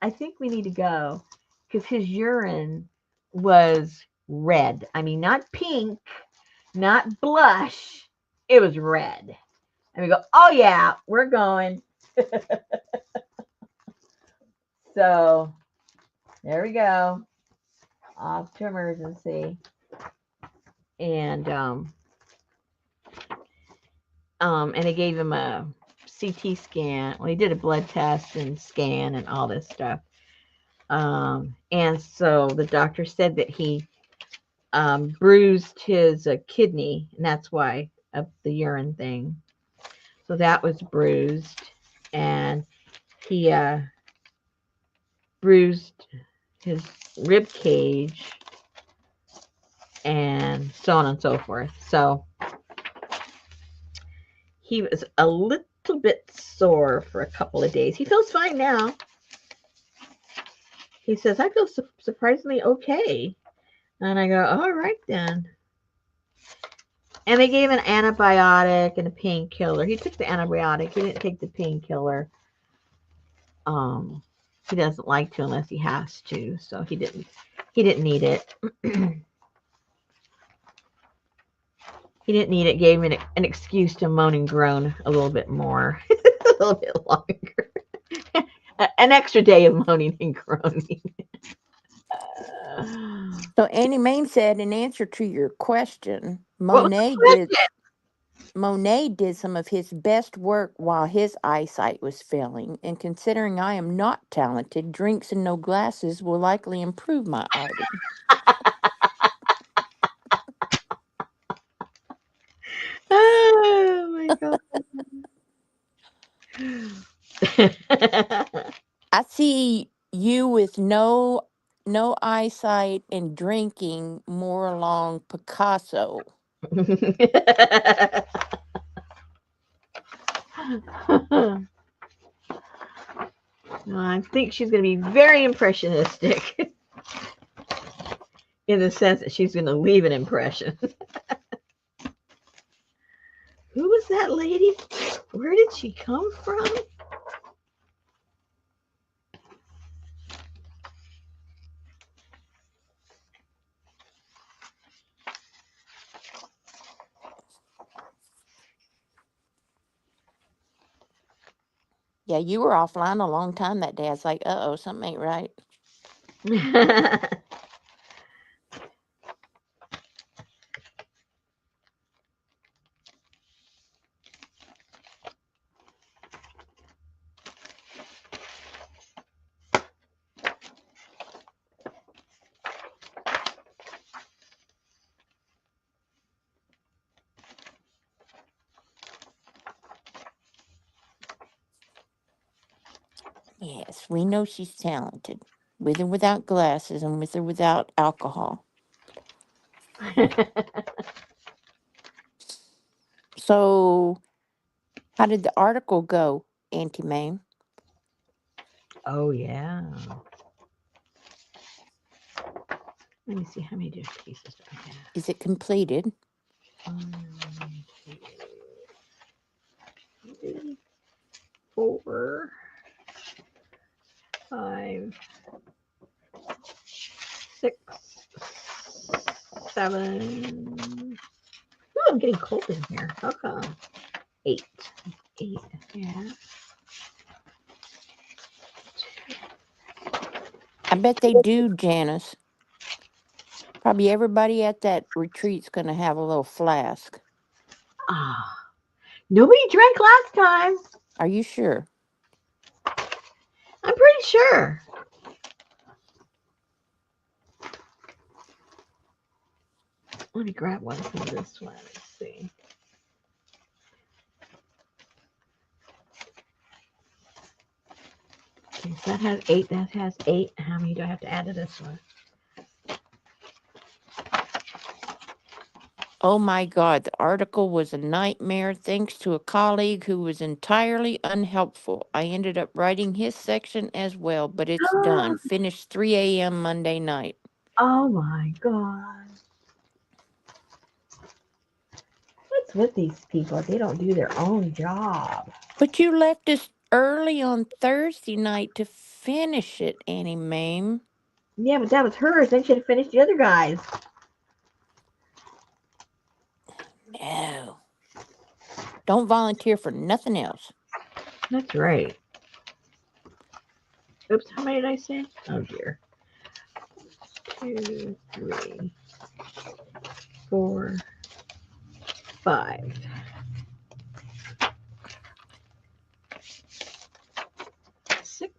think we need to go, because his urine was red. I mean, not pink, not blush. It was red. And we go, oh yeah, we're going. So there we go. Off to emergency. And they gave him a CT scan. Well, he did a blood test and scan and all this stuff. And so the doctor said that he bruised his kidney, and that's why of the urine thing. So that was bruised, and he bruised his rib cage, and so on and so forth. So he was a little bit sore for a couple of days. He feels fine now. He says, I feel surprisingly okay. And I go, all right then. And they gave an antibiotic and a painkiller. He took the antibiotic. He didn't take the painkiller. He doesn't like to unless he has to, so he didn't need it. He didn't need it. Gave him an excuse to moan and groan a little bit more, a little bit longer. An extra day of moaning and groaning. So Annie Main said, in answer to your question, What was the Monet did some of his best work while his eyesight was failing, and considering I am not talented, drinks and no glasses will likely improve my arting. Oh my god. I see you with no eyesight and drinking more along Picasso. I think she's going to be very impressionistic in the sense that she's going to leave an impression. Who was that lady? Where did she come from? Yeah, you were offline a long time that day. I was like, uh-oh, something ain't right. Yes, we know she's talented, with or without glasses and with or without alcohol. So, how did the article go, Auntie Mame? Oh, yeah. Let me see how many different pieces do I have. Is it completed? 1, 2, 3, 4, 5, 6, 7. Oh, I'm getting cold in here. How come? 8. 8. Yeah. I bet they do, Janice. Probably everybody at that retreat's going to have a little flask. Ah, nobody drank last time. Are you sure? I'm pretty sure. Let me grab one from this one. Let's see. Okay, so that has 8. That has 8. How many do I have to add to this one? Oh my God, the article was a nightmare thanks to a colleague who was entirely unhelpful. I ended up writing his section as well, but it's done. Finished 3 a.m. Monday night. Oh my God. What's with these people? They don't do their own job. But you left us early on Thursday night to finish it, Annie Mame. Yeah, but that was hers. Then she had to finish the other guys. No. Don't volunteer for nothing else. That's right. Oops, how many did I say? Oh dear. 2, 3, 4, 5. Six.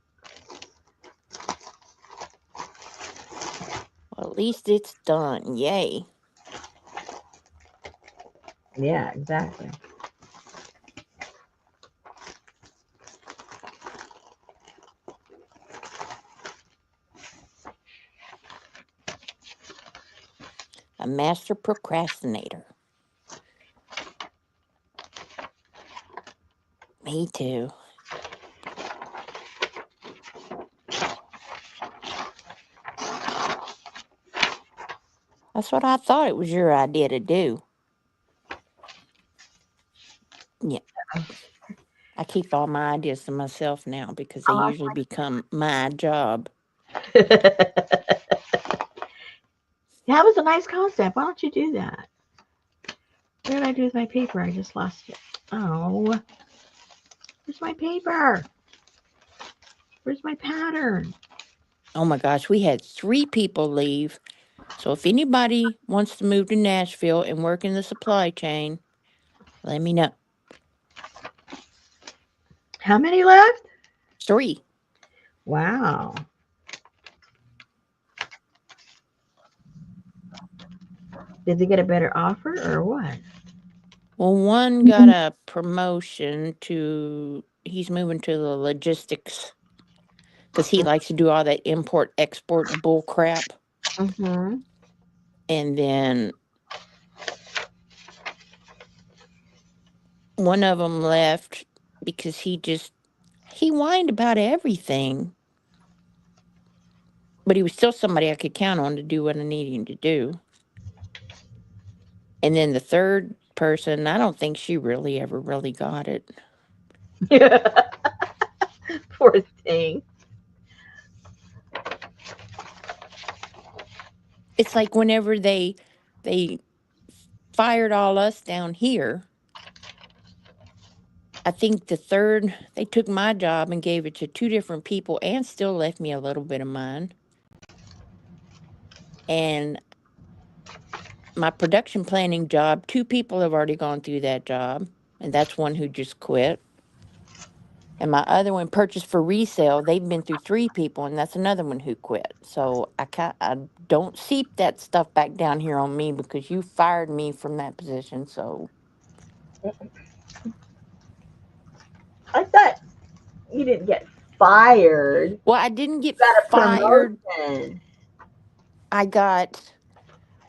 Well, at least it's done. Yay. Yeah, exactly. A master procrastinator. Me too. That's what I thought it was your idea to do. Yeah. I keep all my ideas to myself now because they usually become my job. That was a nice concept. Why don't you do that? What did I do with my paper? I just lost it. Oh, where's my paper? Where's my pattern? Oh my gosh, we had 3 people leave. So if anybody wants to move to Nashville and work in the supply chain, let me know. How many left? 3. Wow. Did they get a better offer or what? Well, one got a promotion to, he's moving to the logistics because he likes to do all that import export bull crap. Mm-hmm. And then one of them left because he whined about everything. But he was still somebody I could count on to do what I needed him to do. And then the third person, I don't think she really ever really got it. Poor thing. It's like whenever they fired all us down here, I think the third they took my job and gave it to 2 different people and still left me a little bit of mine. And my production planning job, 2 people have already gone through that job, and that's one who just quit. And my other one purchased for resale, they've been through 3 people, and that's another one who quit. So I don't seep that stuff back down here on me because you fired me from that position. So I thought you didn't get fired. well, I didn't get You got a fired. promotion. I got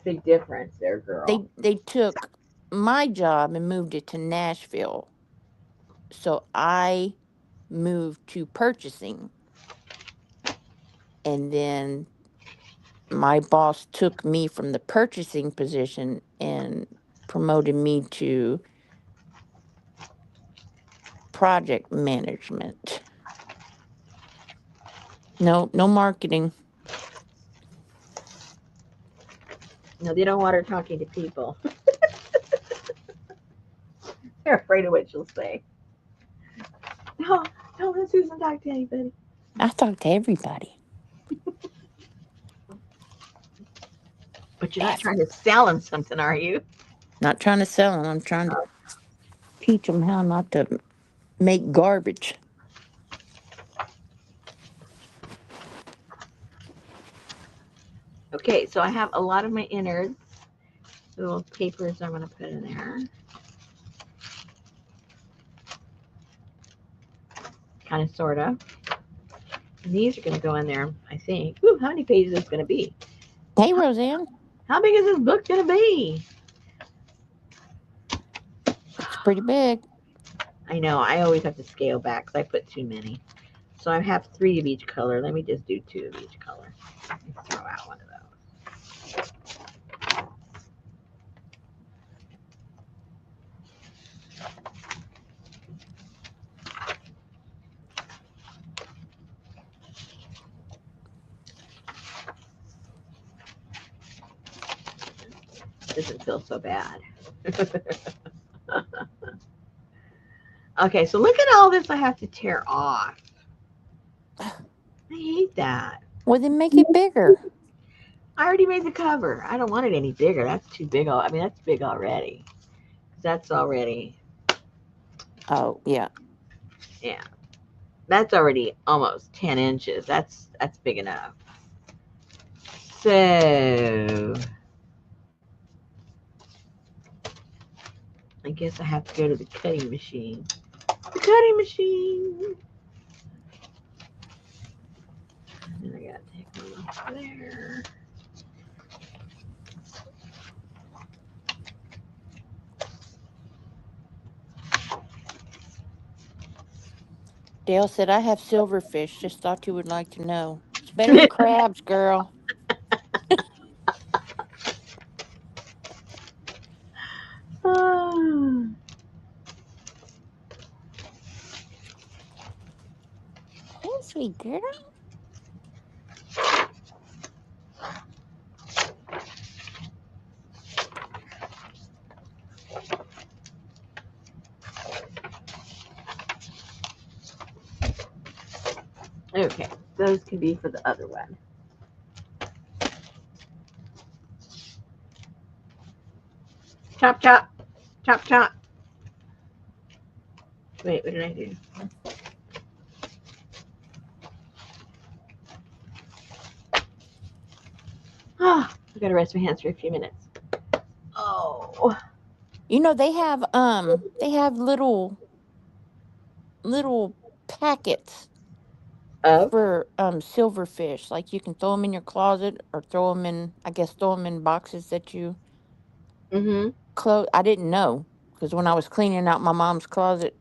Big difference there, girl. they took my job and moved it to Nashville. So I moved to purchasing, and then my boss took me from the purchasing position and promoted me to project management. No, no marketing. No, they don't want her talking to people. They're afraid of what she'll say. No, don't let Susan talk to anybody. I talk to everybody. But you're not trying to Everybody. sell them something, are you? Not trying to sell them. I'm trying to teach them how not to make garbage. Okay, so I have a lot of my innards, little papers I'm going to put in there. Kind of, sort of. And these are going to go in there, I think. Ooh, how many pages is this going to be? Hey, Roseanne. How big is this book going to be? pretty big. I know. I always have to scale back because I put too many. So I have 3 of each color. Let me just do 2 of each color. Let me throw out one of those. Doesn't feel so bad. Okay, so look at all this I have to tear off. I hate that. Well, then make it bigger. I already made the cover. I don't want it any bigger. That's too big. I mean, that's big already. That's already, Oh, yeah. yeah, that's already almost 10 inches. That's big enough. So I guess I have to go to the cutting machine. The cutting machine. And I gotta take one off there. Dale said, I have silverfish. Just thought you would like to know. It's better than crabs, girl. Ah, Hey, sweet girl. okay, those can be for the other one. Chop, chop, chop, chop. Wait, what did I do? Ah, I gotta rest my hands for a few minutes. Oh, You know, they have little packets of. for silverfish. Like you can throw them in your closet or throw them in, I guess, throw them in boxes that you Mm-hmm. close. I didn't know because when I was cleaning out my mom's closet,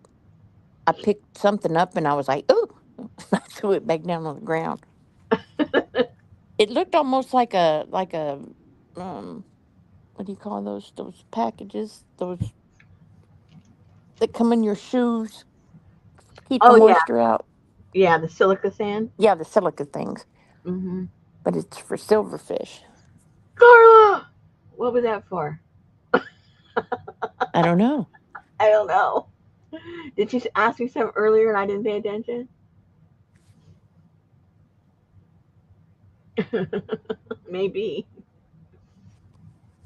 I picked something up and I was like, ooh, I threw it back down on the ground. It looked almost like a um what do you call those packages, those that come in your shoes to keep the Oh yeah, moisture out. yeah, the silica sand. Yeah, the silica things, Mm-hmm. but it's for silverfish. Carla, what was that for? I don't know. I don't know. Did you ask me something earlier and I didn't pay attention? Maybe.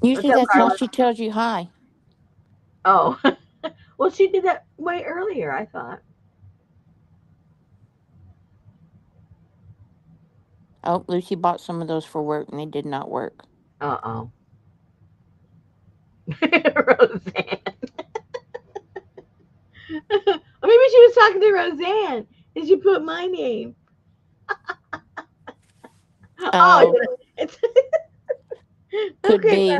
What's Usually up, that's how Carla? she tells you hi. Oh, well, she did that way earlier. I thought. Oh, Lucy bought some of those for work and they did not work. Uh oh, Roseanne. Or maybe she was talking to Roseanne. Did you put my name? Oh, Oh, it's could okay. be.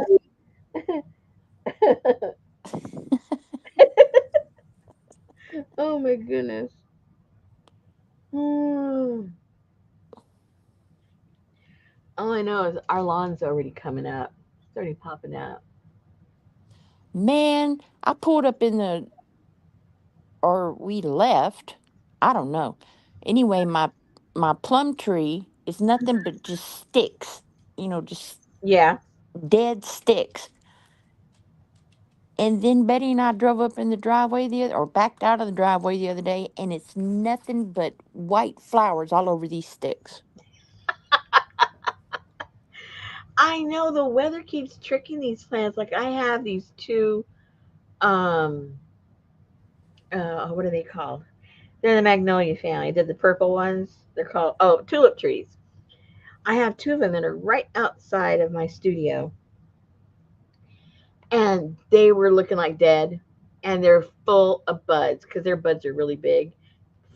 Oh my goodness. Hmm. All I know is our lawn's already coming up. It's already popping up. Man, I pulled up in the, or we left. I don't know. Anyway, my plum tree is nothing but just sticks. Just Yeah. dead sticks. And then Betty and I drove up in the driveway or backed out of the driveway the other day, and it's nothing but white flowers all over these sticks. I know the weather keeps tricking these plants. Like I have these two um what are they called? They're the magnolia family. They're the purple ones. They're called tulip trees. I have 2 of them that are right outside of my studio, and they were looking like dead, and they're full of buds because their buds are really big,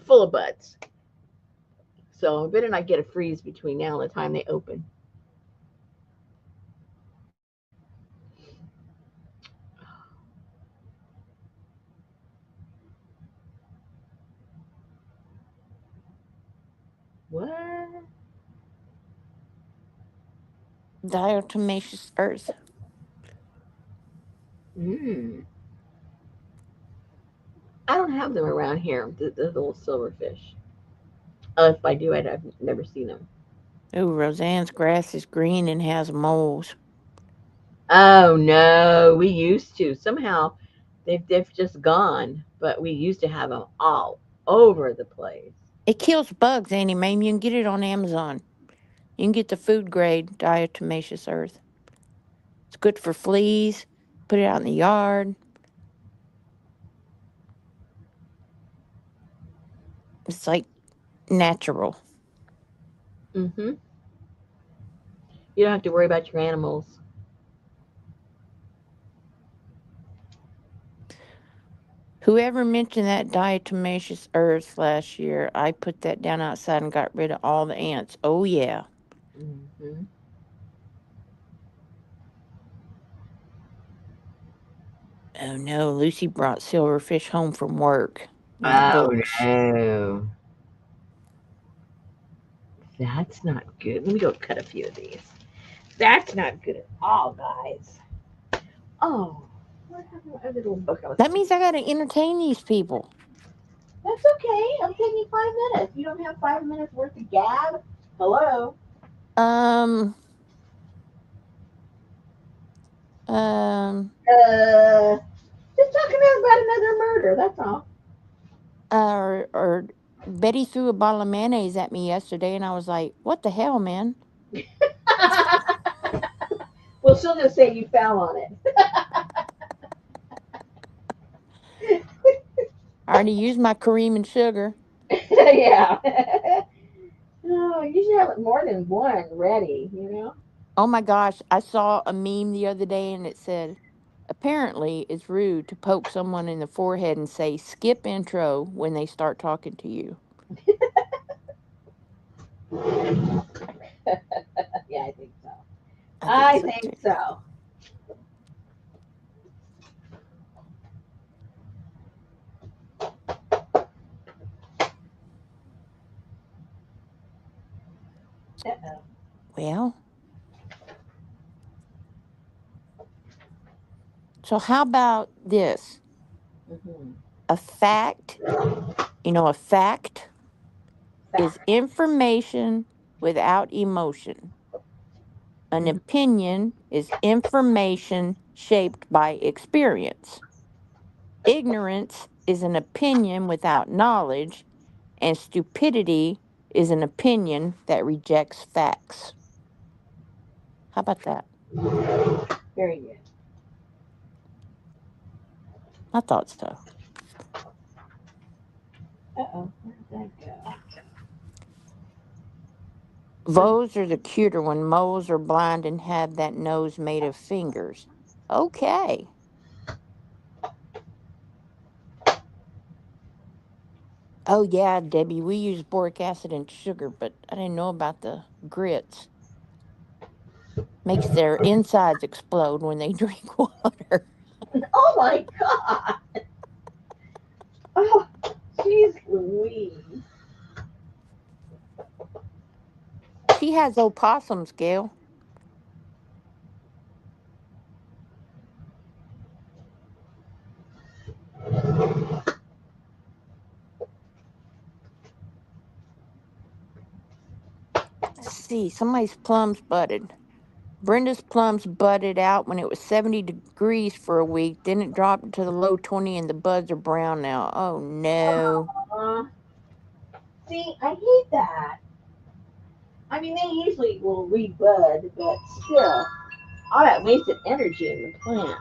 full of buds. So I better not get a freeze between now and the time they open. What? Diatomaceous earth. Mm. I don't have them around here. The little silverfish. If I do, I've never seen them. Oh, Roseanne's grass is green and has moles. Oh no, we used to. Somehow they've just gone, but we used to have them all over the place. It kills bugs, Annie Mame. You can get it on Amazon. You can get the food grade diatomaceous earth. It's good for fleas. Put it out in the yard. It's like natural. Hmm. You don't have to worry about your animals. Whoever mentioned that diatomaceous earth last year, I put that down outside and got rid of all the ants. Oh, yeah. Hmm. Oh, no. Lucy brought silverfish home from work in the Oh books. no, that's not good. Let me go cut a few of these. That's not good at all, guys. Oh, what happened to my other little book I was That looking means I got to entertain these people. for? That's okay. It'll take me 5 minutes. You don't have 5 minutes worth of gab? Hello? Um, um, Just talking about another murder, that's all. or Betty threw a bottle of mayonnaise at me yesterday, and I was like, "What the hell, man?" Well, she'll just say you fell on it. I already used my cream and sugar. Yeah. Oh, you should have more than one ready. Oh my gosh, I saw a meme the other day, and it said, "Apparently, it's rude to poke someone in the forehead and say skip intro when they start talking to you." Yeah, I think so. I think I so think too. so. Uh-oh. Well, so how about this? Mm-hmm. A fact, a fact is Fact. information without emotion. An Mm-hmm. opinion is information shaped by experience. Ignorance is an opinion without knowledge, and stupidity is an opinion that rejects facts. How about that? Very good. I thought so. Uh-oh. Where did that go? Where's Voes are the cuter when moles are blind and have that nose made of fingers. Okay. Oh, yeah, Debbie, we use boric acid and sugar, but I didn't know about the grits. Makes their insides explode when they drink water. Oh my god! Oh, jeez Louise. She has opossums, Gail. Let's see, somebody's plums budded. Brenda's plums budded out when it was 70 degrees for a week. Then it dropped to the low 20 and the buds are brown now. Oh no. Uh, See, I hate that. I mean, they usually will rebud, but still, all that wasted energy in the plant.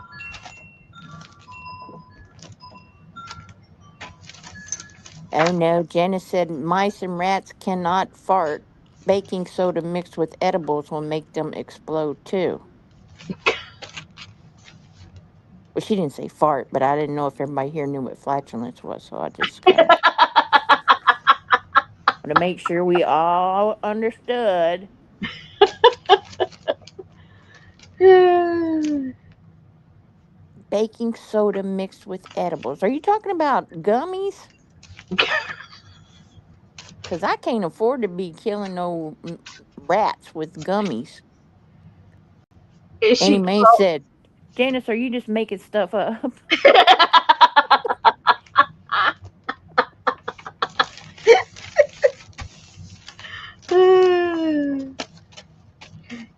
Oh no. Janice said mice and rats cannot fart. Baking soda mixed with edibles will make them explode too. Well, she didn't say fart, but I didn't know if everybody here knew what flatulence was, so I just kind of want to make sure we all understood. Baking soda mixed with edibles. Are you talking about gummies? Because I can't afford to be killing no rats with gummies. Is Annie she Mae said, Janice, are you just making stuff up?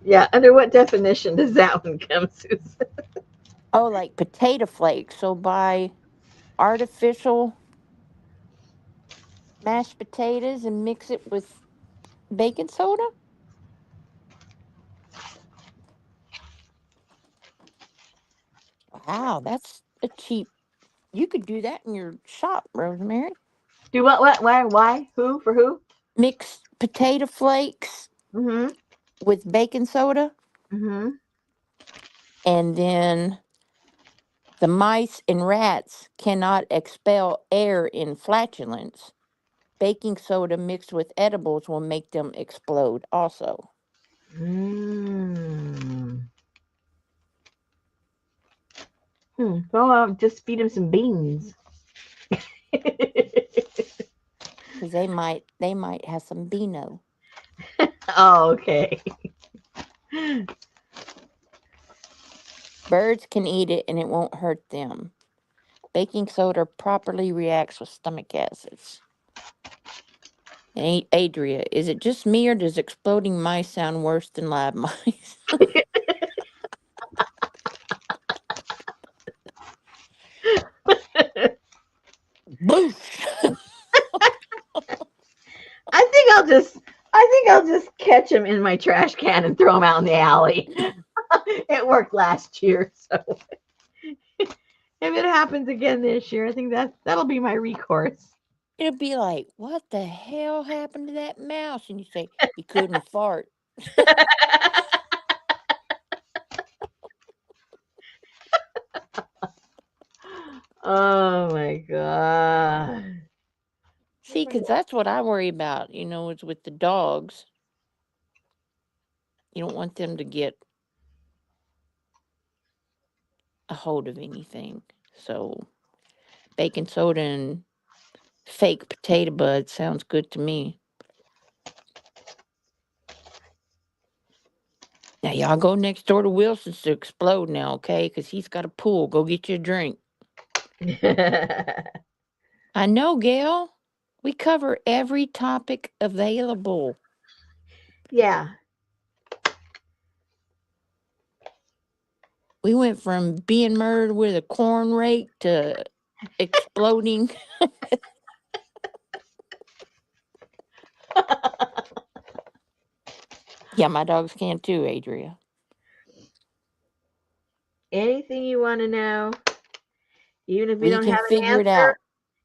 Yeah, under what definition does that one come, Susan? Oh, like potato flakes. So buy artificial mashed potatoes and mix it with baking soda? Wow, that's a cheap. You could do that in your shop, Rosemary. Do what, why, who, for who? Mix potato flakes Mm-hmm. with baking soda, Mm-hmm. and then the mice and rats cannot expel air in flatulence. Baking soda mixed with edibles will make them explode also. Mm. Well, I'll just feed him some beans. Because they might have some Beano. Oh, okay. Birds can eat it and it won't hurt them. Baking soda properly reacts with stomach acids. And Adria, is it just me or does exploding mice sound worse than live mice? Boosh! I think I'll just catch him in my trash can and throw him out in the alley. It worked last year, so if it happens again this year, I think that'll be my recourse. It'll be like, what the hell happened to that mouse? And you say, he couldn't fart. Oh my god. See, because that's what I worry about, is with the dogs. You don't want them to get a hold of anything. So, baking soda and fake potato buds sounds good to me. Now, y'all go next door to Wilson's to explode now, okay? Because he's got a pool. Go get you a drink. I know, Gail. We cover every topic available. Yeah. We went from being murdered with a corn rake to exploding. Yeah, my dogs can too, Adria. Anything you want to know, even if we We don't can have an figure it answer, out.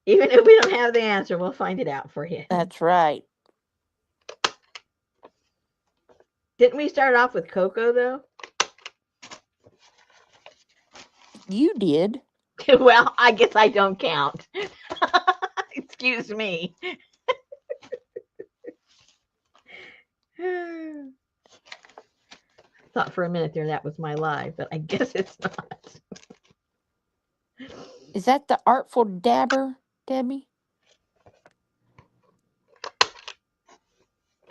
even if we don't have the answer, we'll find it out for you. That's right. Didn't we start off with Coco though? You did. Well, I guess I don't count. Excuse me. Thought for a minute there that was my lie, but I guess it's not. Is that the Artful Dabber, Debbie?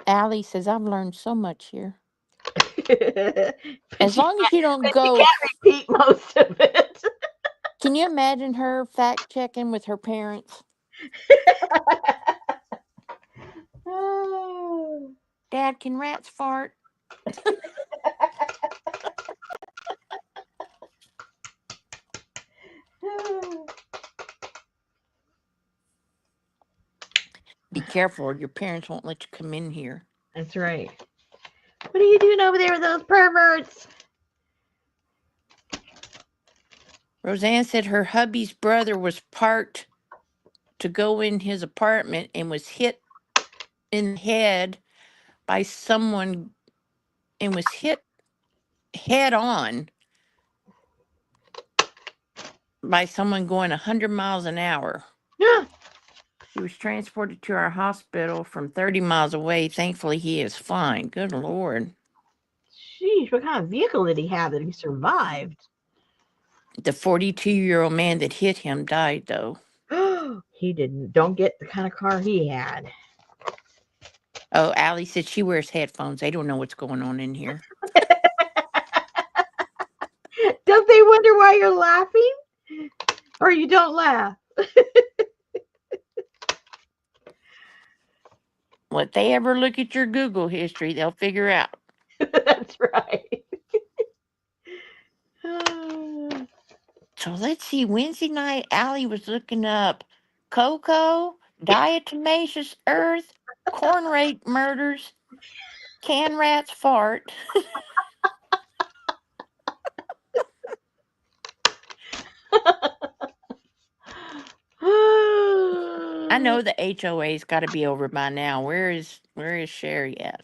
Allie says, I've learned so much here. but As she long as can't, you don't but she go. can't repeat most of it. Can you imagine her fact checking with her parents? Oh. Dad, can rats fart? Be careful or your parents won't let you come in here. That's right. What are you doing over there with those perverts? Roseanne said her hubby's brother was parked to go in his apartment and was hit in the head by someone and was hit head on by someone going 100 miles an hour. He was transported to our hospital from 30 miles away. Thankfully, he is fine. Good Lord. Sheesh, what kind of vehicle did he have that he survived? The 42-year-old man that hit him died, though. He didn't. Don't get the kind of car he had. Oh, Allie said she wears headphones. They don't know what's going on in here. Don't they wonder why you're laughing? Or you don't laugh? Well, if they ever look at your Google history, they'll figure out. That's right. So let's see. Wednesday night, Allie was looking up cocoa, diatomaceous earth, corn rake murders, can rats fart. I know the HOA's got to be over by now. Where is Sherry at?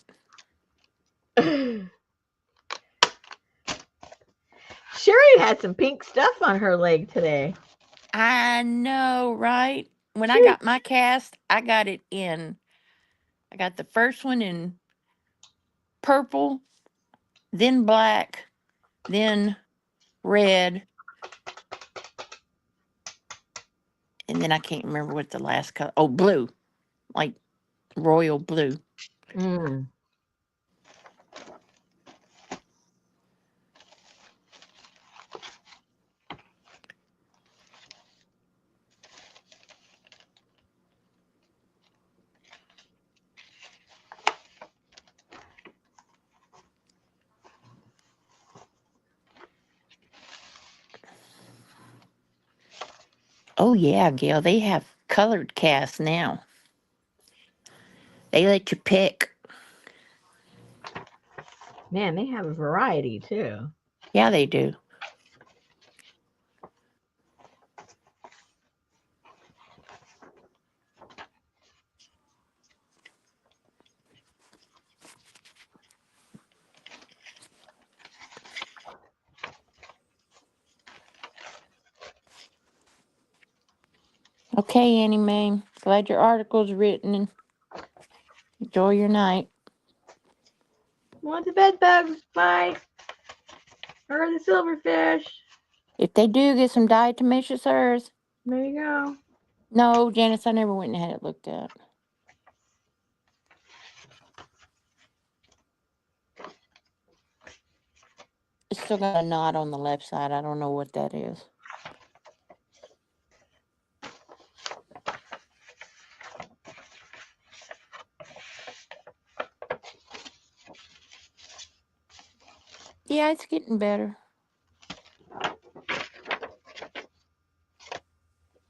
Sherry had some pink stuff on her leg today. I know, right? When I She got my cast, I got it in. I got the first one in purple, then black, then red, and then I can't remember what the last color. Oh, blue, like royal blue. mm. Oh yeah, Gail, they have colored casts now. They let you pick. Man, they have a variety too. Yeah, they do. Okay, Annie Mae. Glad your article's written and enjoy your night. Want the bed bugs, Mike? Or the silverfish? If they do, get some diatomaceous earth. There you go. No, Janice, I never went and had it looked at. It's still got a knot on the left side. I don't know what that is. Yeah, it's getting better.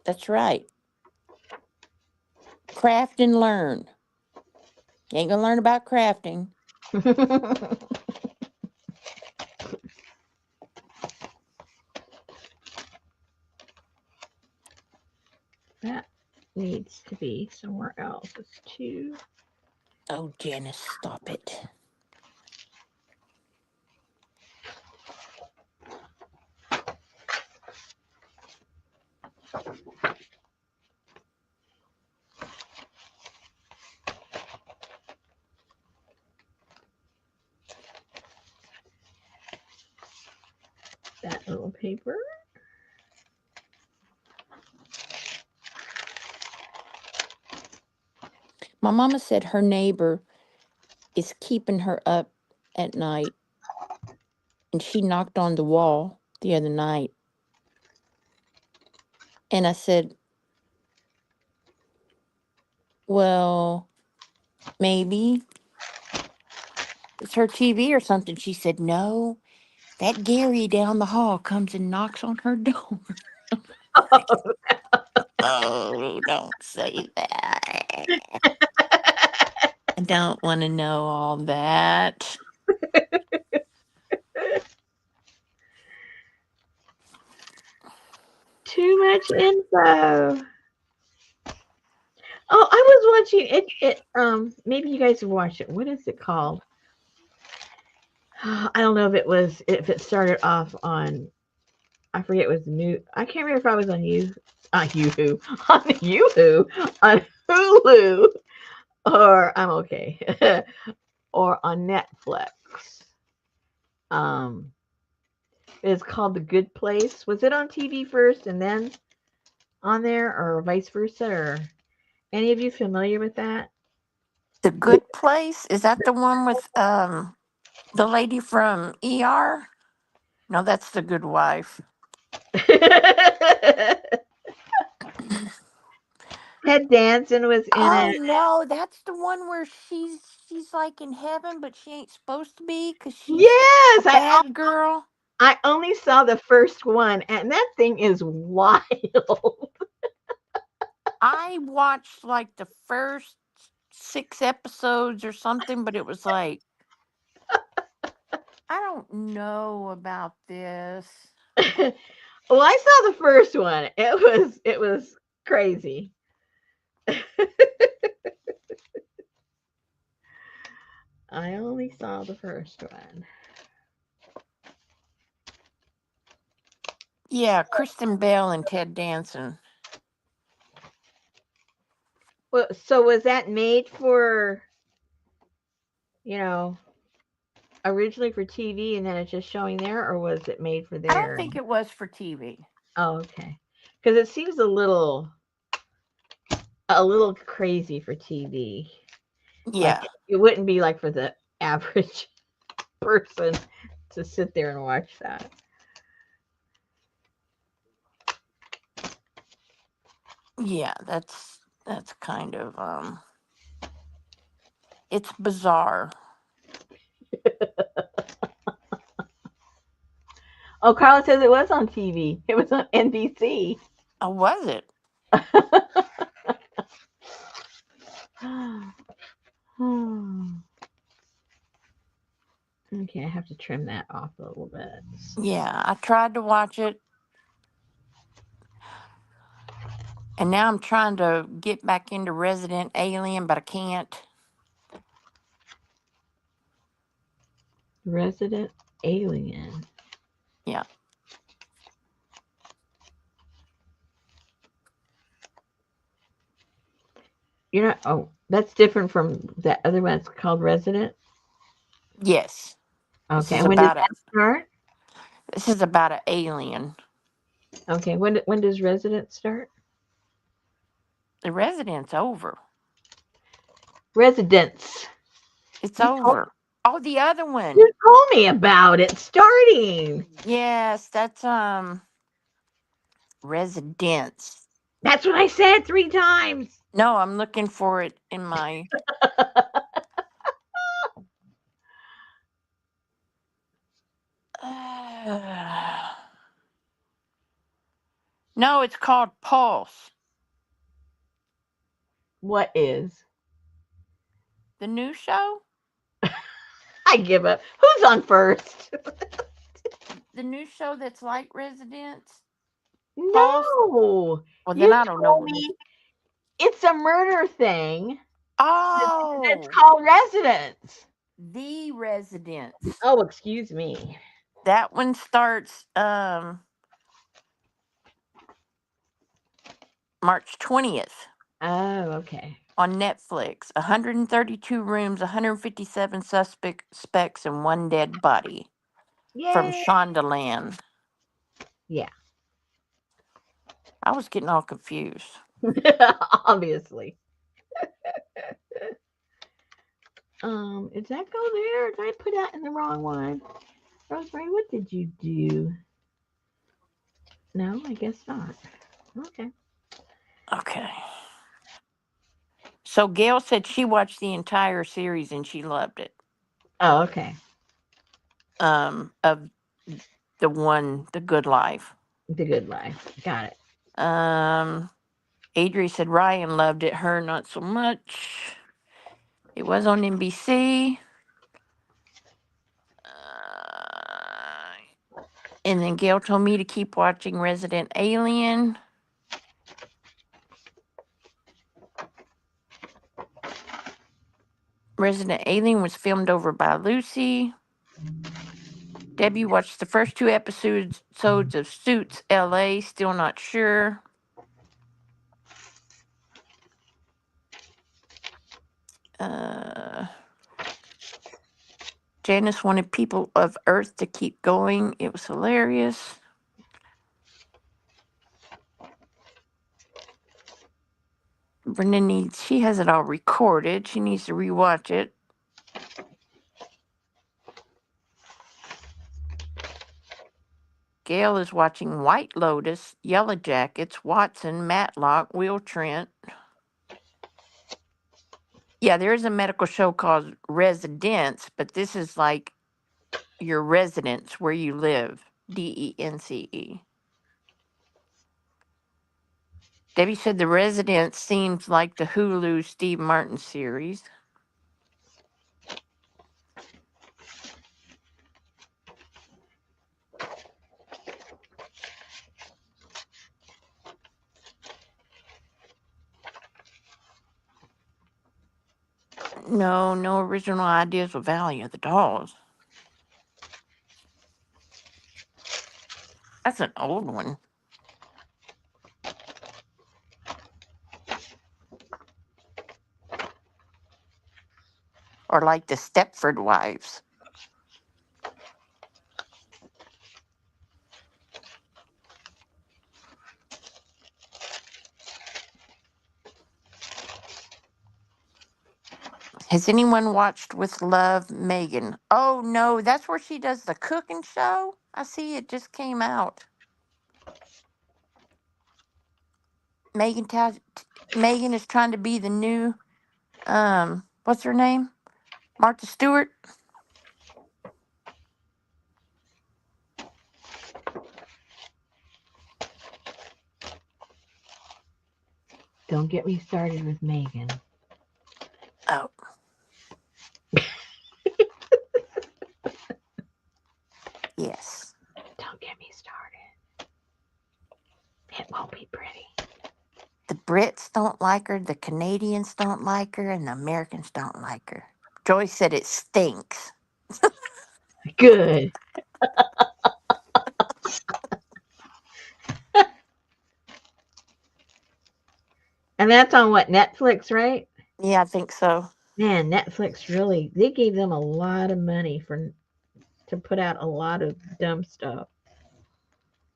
That's right. Craft and learn. You ain't gonna learn about crafting. That needs to be somewhere else. It's too. Oh, Janice, stop it. That little paper. My mama said her neighbor is keeping her up at night, and she knocked on the wall the other night. And I said, well, maybe it's her TV or something. She said, no, that Gary down the hall comes and knocks on her door. Oh, don't say that. I don't want to know all that. Too much info. Oh, I was watching it. Maybe you guys have watched it. What is it called? I don't know if it started off on. I forget it was new. I can't remember if I was on Yoo-hoo, on Yoo-hoo, on Hulu, or I'm okay, or on Netflix. Um, it's called The Good Place. Was it on TV first and then on there, or vice versa? Or any of you familiar with that? The Good Place? Is that the one with the lady from ER? No, that's The Good Wife. Ted Danson was in Oh it. no, that's the one where she's like in heaven, but she ain't supposed to be because she's a Yes, bad girl. I only saw the first one, and that thing is wild. I watched like the first 6 episodes or something, but it was like I don't know about this. Well, I saw the first one. It was crazy. I only saw the first one. Yeah, Kristen Bell and Ted Danson. Well, so was that made for, you know, originally for TV and then it's just showing there, or was it made for I don't there? think it was for TV. Oh, okay. Because it seems a little crazy for TV. Like Yeah, it wouldn't be like for the average person to sit there and watch that. yeah, that's kind of it's bizarre. Oh, Carla says it was on TV. It was on NBC. Oh, was it? Okay, I have to trim that off a little bit. Yeah, I tried to watch it, and now I'm trying to get back into Resident Alien, but I can't. Resident Alien. Yeah. You're not. Oh, that's different from that other one. It's called Resident. Yes. This Okay, is and when does about a that start? this is about an alien. Okay, when does Resident start? The Resident's over. Residence. It's You told over. Oh, the other one. you told me about it starting. Yes, that's Residence. That's what I said 3 times. No, I'm looking for it in my No, it's called Pulse. What is? The new show? I give up. Who's on first? The new show that's like Residence? Pulse? No, Well, then you I don't know told what it is. me it's a murder thing. That's Oh, called Residence. The Residence. Oh, excuse me. That one starts March 20th Oh, okay. on Netflix. 132 rooms, 157 suspects, and one dead body from Yay. Shondaland. Yeah. I was getting all confused. Obviously. Did that go there? Did I put that in the wrong one? Rosemary, what did you do? No, I guess not. Okay. Okay. So Gail said she watched the entire series and she loved it. Oh, okay. Of the Good Life. The Good Life. Got it. Um, Adri said Ryan loved it. Her not so much. It was on NBC. And then Gail told me to keep watching Resident Alien. Resident Alien was filmed over by Lucy. Debbie watched the first 2 episodes of Suits LA, still not sure. Uh, Janice wanted People of Earth to keep going. It was hilarious. Brenda she has it all recorded. She needs to rewatch it. Gail is watching White Lotus, Yellow Jackets, Watson, Matlock, Will Trent. Yeah, there is a medical show called Residence, but this is like your residence where you live. Dence. Debbie said The Residence seems like the Hulu Steve Martin series. No original ideas of Valley of the Dolls. That's an old one. Or like the Stepford Wives. Has anyone watched With Love, Megan? Oh no, that's where she does the cooking show. I see it just came out. Megan is trying to be the new what's her name? Martha Stewart. Don't get me started with Megan. Oh. Yes. Don't get me started. It won't be pretty. The Brits don't like her, the Canadians don't like her, and the Americans don't like her. Joyce said it stinks. Good. And that's on what, Netflix, right? Yeah, I think so. Man, Netflix really, they gave them a lot of money to put out a lot of dumb stuff.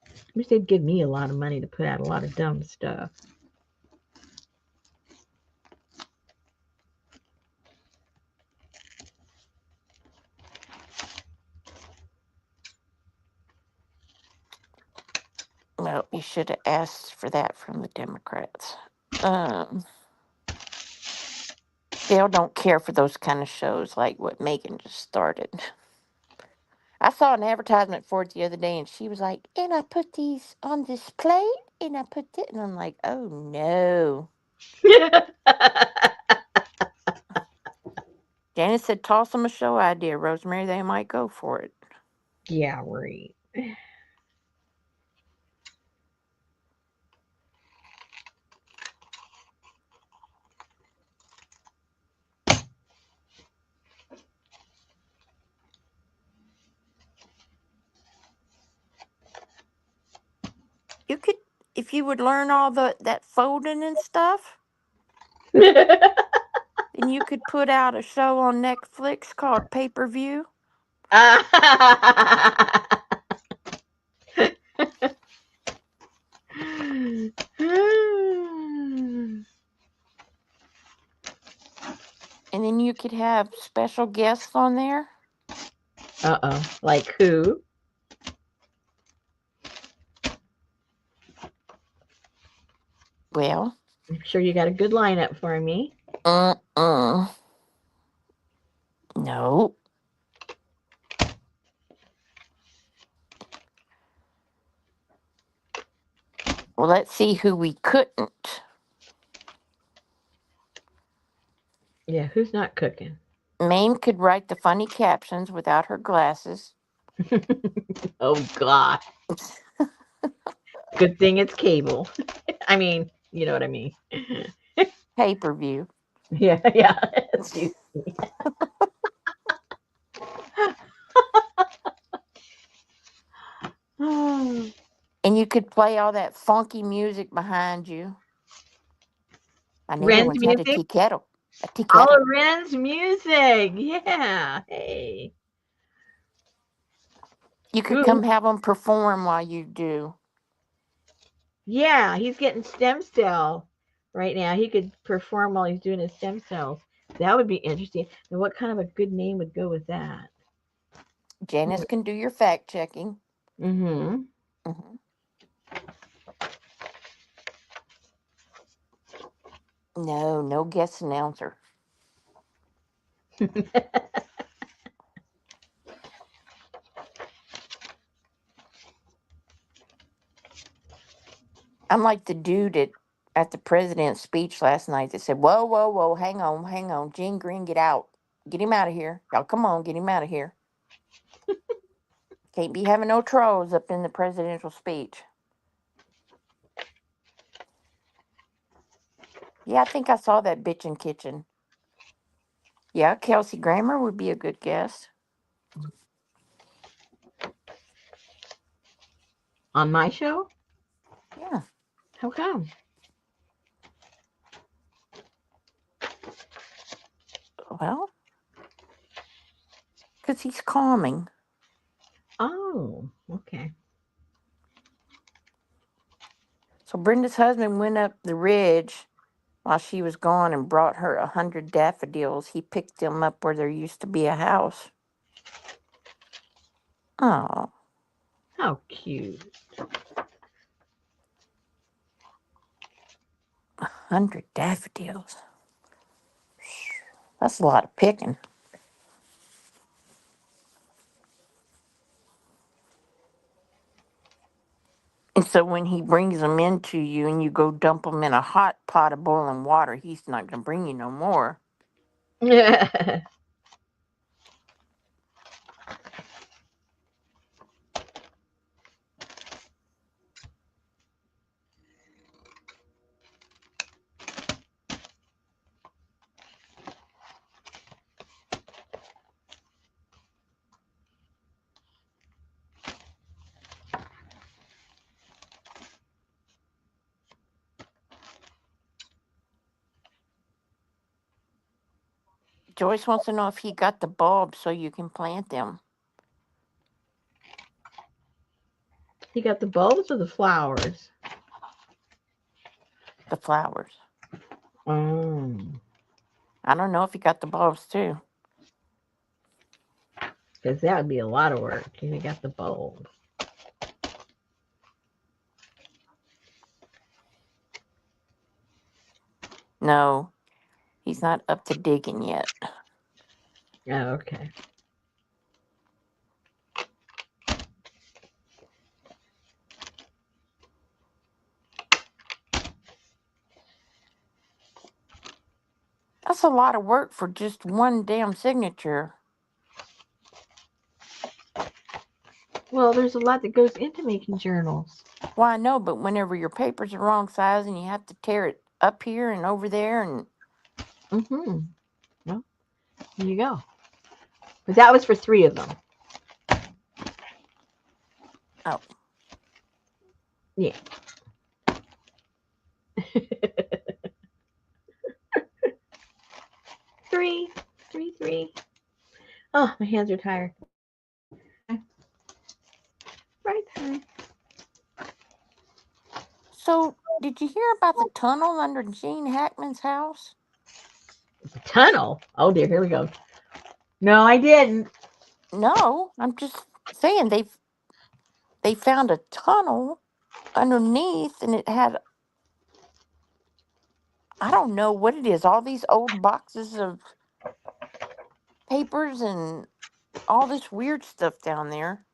I wish they'd give me a lot of money to put out a lot of dumb stuff. Well, you should have asked for that from the Democrats. Gail don't care for those kind of shows like what Megan just started. I saw an advertisement for it the other day, and she was like, "And I put these on this plate, and I put it," and I'm like, "Oh no." Janice said, "Toss them a show idea, Rosemary. They might go for it." Yeah, right. You could, if you would learn all that folding and stuff, then you could put out a show on Netflix called Pay Per View. And then you could have special guests on there. Uh-oh. Like who? Well, I'm sure you got a good lineup for me. No. Well, let's see who we couldn't. Yeah, who's not cooking? Mame could write the funny captions without her glasses. Oh, God. Good thing it's cable. I mean, you know what I mean. Pay Per View. Yeah, yeah. Excuse me. And you could play all that funky music behind you. My neighbor Ren's once had a music? tea kettle. A tea All kettle. of Ren's music. Yeah. Hey. You could Ooh. come have them perform while you do. Yeah, he's getting stem cell right now. He could perform while he's doing his stem cells. That would be interesting. And what kind of a good name would go with that? Janice can do your fact checking. Mm-hmm. Hmm. No, no guest announcer. I'm like the dude at the president's speech last night that said, "Whoa, whoa, whoa, hang on, Gene Green, get out, get him out of here, y'all, come on, get him out of here. Can't be having no trolls up in the presidential speech." Yeah, I think I saw that bitchin' kitchen. Yeah, Kelsey Grammer would be a good guest. On my show? Yeah, How come? well, because he's calming. Oh, okay. So Brenda's husband went up the ridge while she was gone and brought her 100 daffodils. He picked them up where there used to be a house. Oh, How cute. 100 daffodils. That's a lot of picking. And so when he brings them into you and you go dump them in a hot pot of boiling water, he's not going to bring you no more. Joyce wants to know if he got the bulbs so you can plant them, He got the bulbs or the flowers? the flowers. Oh, I don't know if he got the bulbs too. because that would be a lot of work. And he got the bulbs. No, he's not up to digging yet. Oh, okay. That's a lot of work for just one damn signature. Well, there's a lot that goes into making journals. Well, I know, but whenever your paper's the wrong size and you have to tear it up here and over there and Mm-hmm. Well, there you go. But that was for 3 of them. oh, Yeah. Three, three, three. Oh, my hands are tired. Right time. so did you hear about the tunnel under Gene Hackman's house? The tunnel. Oh dear, here we go. No, I didn't. No, I'm just saying they found a tunnel underneath and it had, I don't know what it is, all these old boxes of papers and all this weird stuff down there.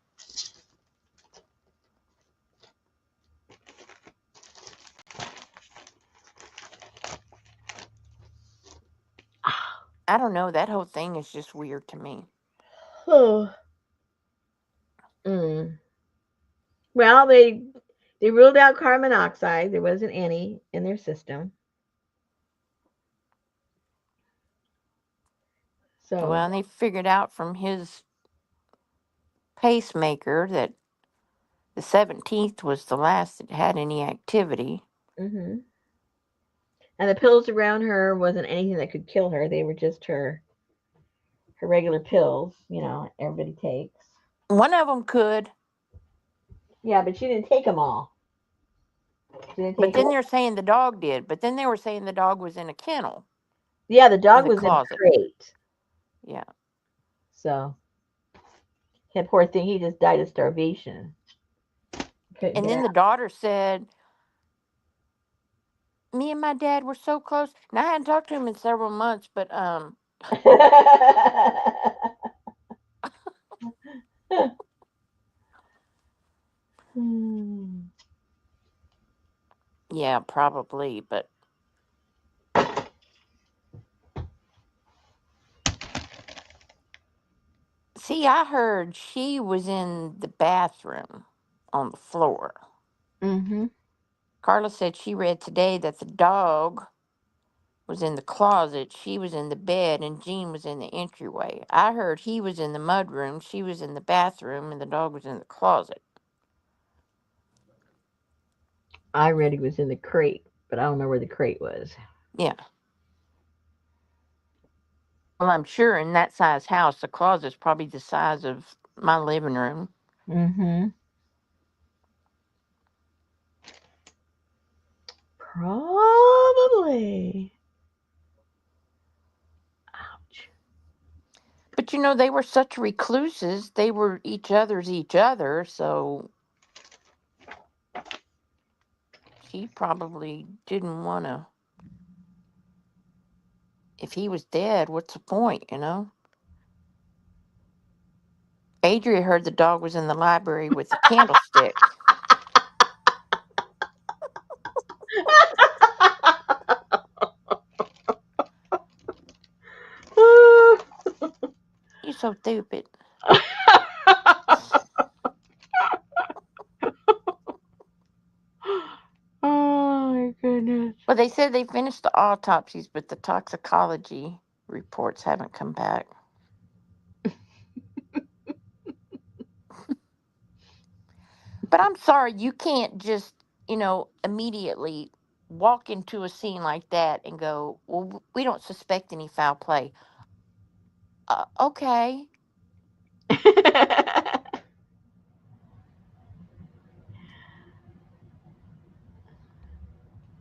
I don't know, that whole thing is just weird to me. Oh. Mm. Well, they ruled out carbon monoxide. There wasn't any in their system. Well, So, and they figured out from his pacemaker that the 17th was the last that had any activity. hmm and the pills around her wasn't anything that could kill her. They were just her regular pills. Everybody takes. One of them could. Yeah, but she didn't take them all. Did it But take it? then they're saying the dog did. But then they were saying the dog was in a kennel Yeah, the in dog the was in a closet. crate. Yeah. So, that poor thing, he just died of starvation. Couldn't And get then the daughter said, "Me and my dad were so close." Now I hadn't talked to him in several months, but out. Hmm. yeah, probably. But see, I heard she was in the bathroom on the floor. Mm-hmm. Carla said she read today that the dog was in the closet, she was in the bed, and Jean was in the entryway. I heard he was in the mudroom, she was in the bathroom, and the dog was in the closet. I read he was in the crate, but I don't know where the crate was. Yeah. Well, I'm sure in that size house, the closet's probably the size of my living room. Mm-hmm. Probably. Ouch. But they were such recluses. They were each other's each other, so she probably didn't want to. If he was dead, what's the point? Adria heard the dog was in the library with a candlestick. You so stupid. Oh my goodness. Well, they said they finished the autopsies, but the toxicology reports haven't come back. But I'm sorry, you can't just, immediately walk into a scene like that and go, well, we don't suspect any foul play. Okay.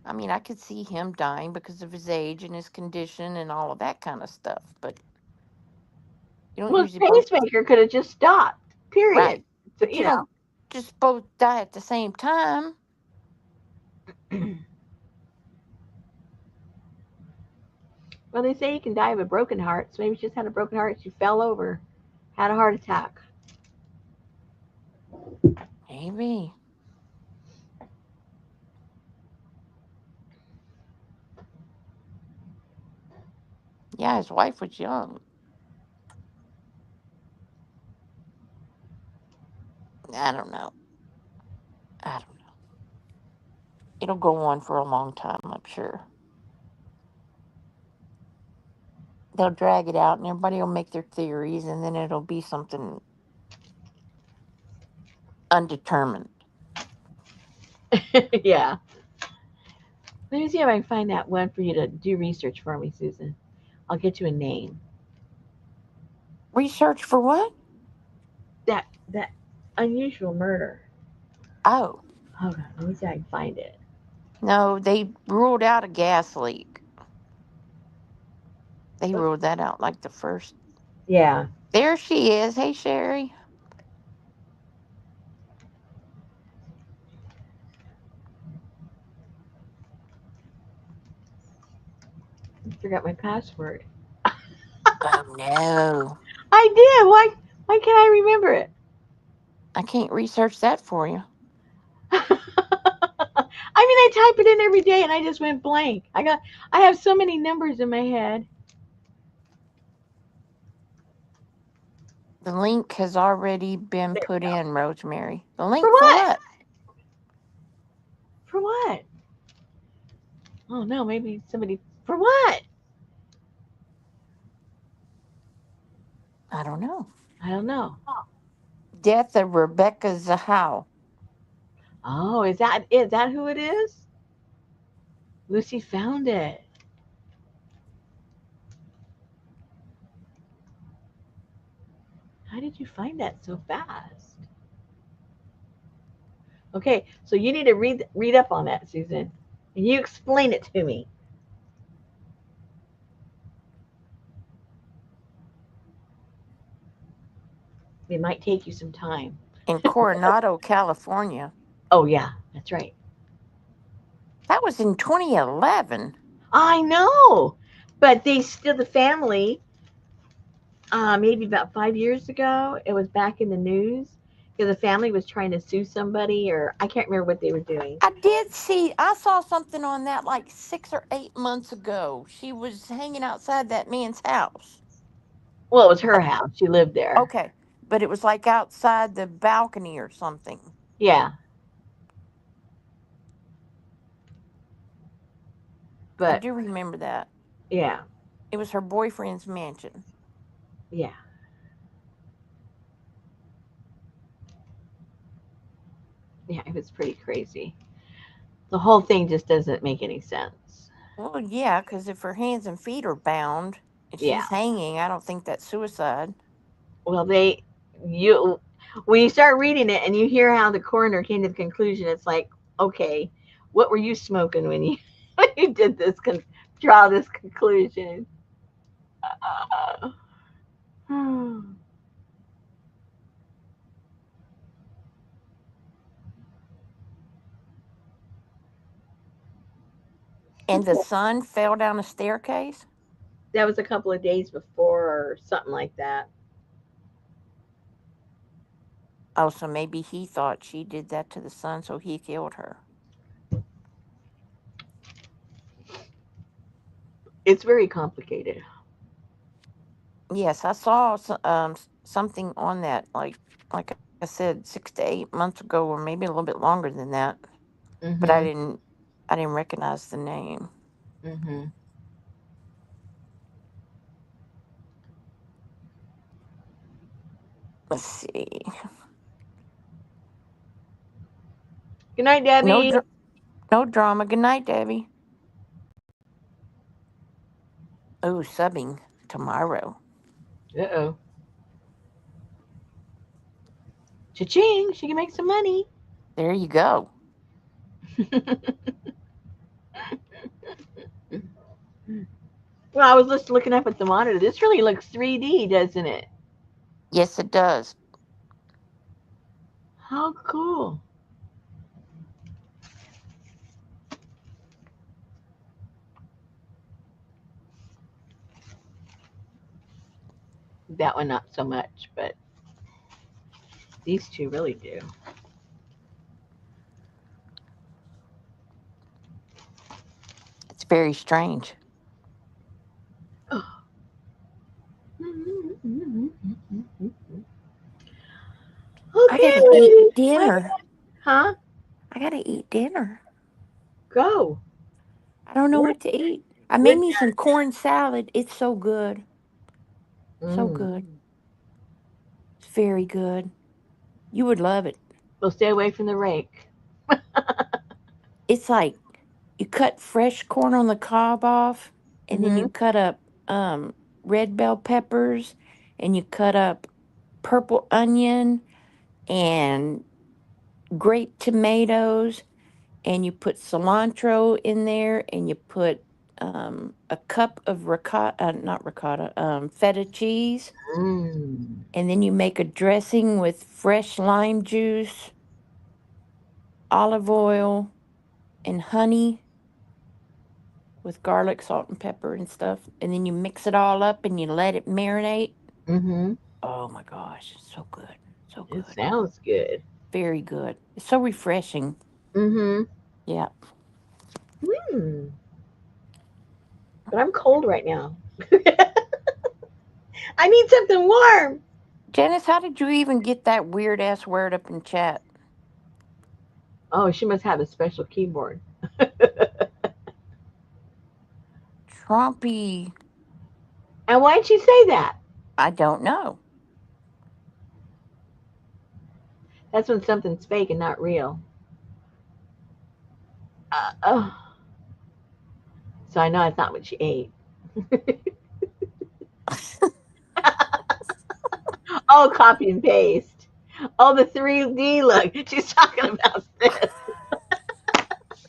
I mean, I could see him dying because of his age and his condition and all of that kind of stuff, but you don't Well, usually his both, pacemaker could have just stopped. Period. right. So, But you don't just both die at the same time. well, they say you can die of a broken heart. So maybe she just had a broken heart. She fell over, had a heart attack. Maybe. Yeah, his wife was young. I don't know. I don't know. It'll go on for a long time, I'm sure. They'll drag it out and everybody will make their theories and then it'll be something undetermined. Yeah. Let me see if I can find that one for you to do research for me, Susan. I'll get you a name. Research for what? That unusual murder. Oh, Hold on. Let me see if I can find it. no, they ruled out a gas leak. They Oops. ruled that out like the first. Yeah. There she is. Hey, Sherry. I forgot my password. Oh, no. I did. Why can't I remember it? I can't research that for you. I mean, I type it in every day and I just went blank. I have so many numbers in my head. The link has already been There put we go. in, Rosemary. The For link for what? what? For what? Oh no, maybe somebody. For what? I don't know. I don't know. Death of Rebecca Zahau. Oh, is that who it is? Lucy found it. How did you find that so fast? Okay, so you need to read up on that, Susan, and you explain it to me. It might take you some time. In Coronado, California. Oh yeah, that's right. That was in 2011. I know, but they still the family. Maybe about 5 years ago, it was back in the news because the family was trying to sue somebody, or I can't remember what they were doing. I saw something on that like 6 or 8 months ago. She was hanging outside that man's house. Well, it was her Uh, house. She lived there. Okay, but it was like outside the balcony or something. Yeah, I but do remember that. yeah, It was her boyfriend's mansion. yeah, yeah. It was pretty crazy. The whole thing just doesn't make any sense. Well, yeah, because if her hands and feet are bound and Yeah. she's hanging, I don't think that's suicide. Well, you, when you start reading it and you hear how the coroner came to the conclusion, it's like, okay, what were you smoking when you when you did this? Draw this conclusion. Uh, And the son fell down a staircase. that was a couple of days before, or something like that. Oh, so maybe he thought she did that to the son, so he killed her. It's very complicated. Yes, I saw something on that, like I said, 6 to 8 months ago, or maybe a little bit longer than that. But Mhm. I didn't recognize the name. Mhm. Let's see. Good night, No, Debbie. no drama. Good night, Debbie. Oh, subbing tomorrow. Uh oh. Cha-ching! She can make some money. There you go. Well, I was just looking up at the monitor. This really looks 3D, doesn't it? Yes, it does. How cool! That one not so much, but these two really do. It's very strange. I gotta eat Okay. dinner. Huh? I gotta eat dinner. Go. I don't know We're, what to eat. I we're made me some corn salad. It's so good. So mm. good. It's very good. You would love it. We'll stay away from the rake. It's like you cut fresh corn on the cob off, and then you Mm-hmm. cut up red bell peppers, and you cut up purple onion and grape tomatoes, and you put cilantro in there, and you put a cup of ricotta, not ricotta, feta cheese, Mm. and then you make a dressing with fresh lime juice, olive oil, and honey with garlic, salt, and pepper and stuff. And then you mix it all up and you let it marinate. Mm-hmm. Oh my gosh, so good. So It good. sounds good. Very good. It's so refreshing. Mm-hmm. Yeah. Mm. But I'm cold right now. I need something warm. Janice, how did you even get that weird ass word up in chat? Oh, she must have a special keyboard. Trumpy. And why'd she say that? I don't know. That's when something's fake and not real. Oh, so I know it's not what she ate. Oh, copy and paste. Oh, the 3D look. She's talking about this.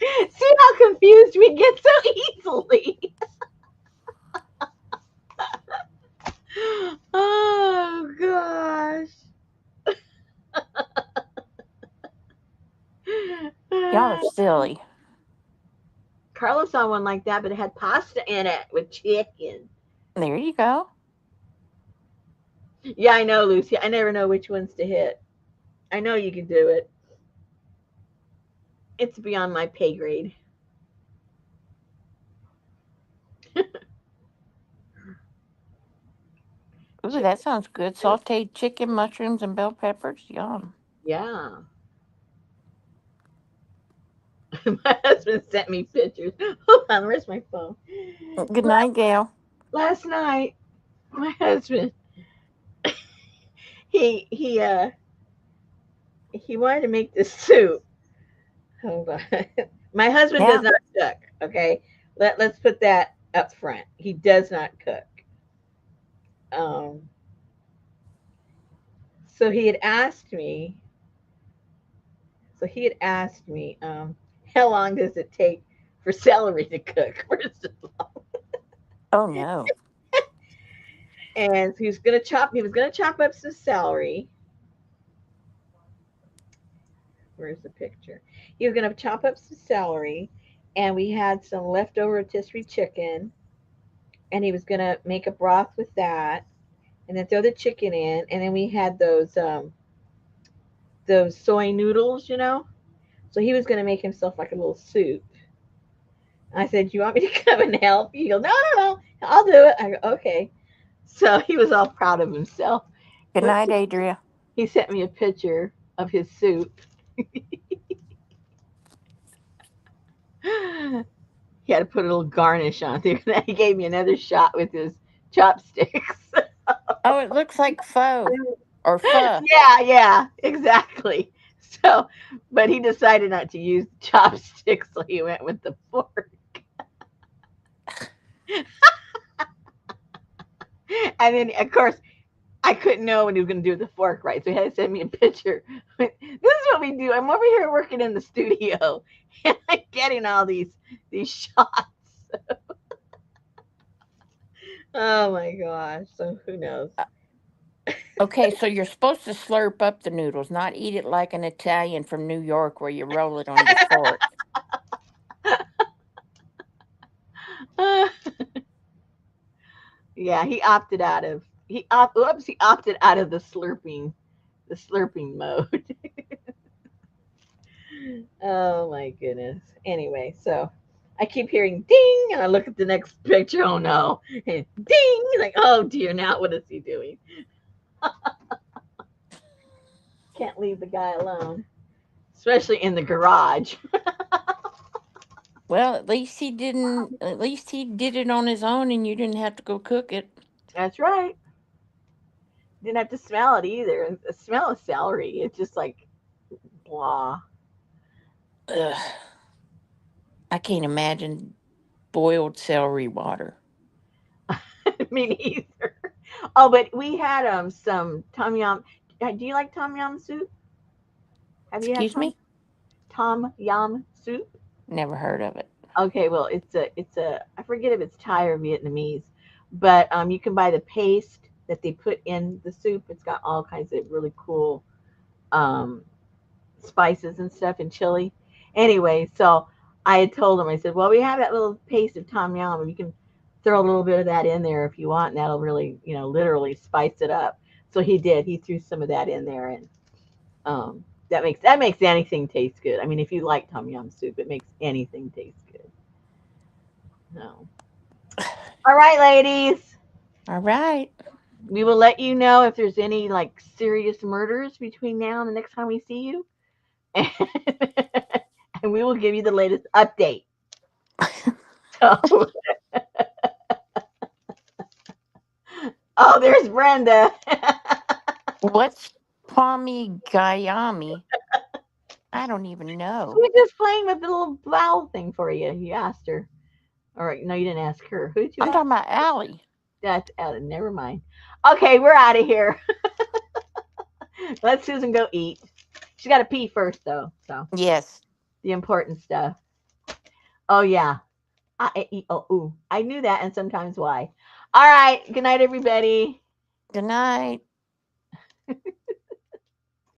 See how confused we get so easily. Oh gosh. Y'all are silly. Carlos saw one like that, but it had pasta in it with chicken. There you go. Yeah, I know, Lucy. I never know which ones to hit. I know you can do it. It's beyond my pay grade. Ooh, that sounds good. Sauteed chicken, mushrooms, and bell peppers. Yum. Yeah. My husband sent me pictures. Hold on, where's my phone? Good night, Gail. Last night, my husband he he uh he wanted to make this soup. Hold on. My husband does Yeah. not cook, okay? Let's put that up front. He does not cook. Um so he had asked me, how long does it take for celery to cook, first of all? Oh no. And he was gonna chop up some celery. Where's the picture? He was gonna chop up some celery, and we had some leftover rotisserie chicken, and he was gonna make a broth with that, and then throw the chicken in, and then we had those soy noodles, you know. So he was gonna make himself like a little soup. I said, "You want me to come and help you?" He goes, "No, no, no, I'll do it." I go, "Okay." So he was all proud of himself. Good night, Adria. He sent me a picture of his soup. He had to put a little garnish on there. Then he gave me another shot with his chopsticks. Oh, it looks like pho or pho. Yeah, yeah, exactly. So, but he decided not to use chopsticks, so he went with the fork. And then, of course, I couldn't know what he was going to do with the fork, right? So he had to send me a picture. This is what we do. I'm over here working in the studio, and I'm getting all these shots. Oh my gosh! So who knows? Okay, so you're supposed to slurp up the noodles, not eat it like an Italian from New York where you roll it on your fork. Yeah, he opted out of the slurping mode. Oh my goodness. Anyway, so I keep hearing ding, and I look at the next picture. Oh no, and ding! Like, oh dear, now what is he doing? Can't leave the guy alone, especially in the garage. Well, at least he didn't. At least he did it on his own, and you didn't have to go cook it. That's right. Didn't have to smell it either. The smell of celery, it's just like blah. Ugh, I can't imagine boiled celery water. Me neither. Oh, but we had some tom yum. Do you like tom yum soup? Have you had Excuse me? tom yum soup? Never heard of it. Okay, well, it's a I forget if it's Thai or Vietnamese, but you can buy the paste that they put in the soup. It's got all kinds of really cool um, spices and stuff and chili. Anyway, so I had told him, I said, well, we have that little paste of tom yum, and you can throw a little bit of that in there if you want, and that'll really, literally spice it up. So he did. He threw some of that in there, and that makes anything taste good. I mean, if you like tom yum soup, it makes anything taste good. No. All right, ladies. All right. We will let you know if there's any like serious murders between now and the next time we see you. And we will give you the latest update. So, oh, there's Brenda. What's Pommy Gayami? I don't even She know. was just playing with the little vowel thing for you. You asked her. All right, no, you didn't ask her. Who did you I'm ask? talking about Allie. That's never mind. Okay, we're out of here. Let Susan go eat. She's got to pee first, though. So Yes. the important stuff. Oh yeah. I I knew that, and sometimes why. All right. Good night, everybody. Good night.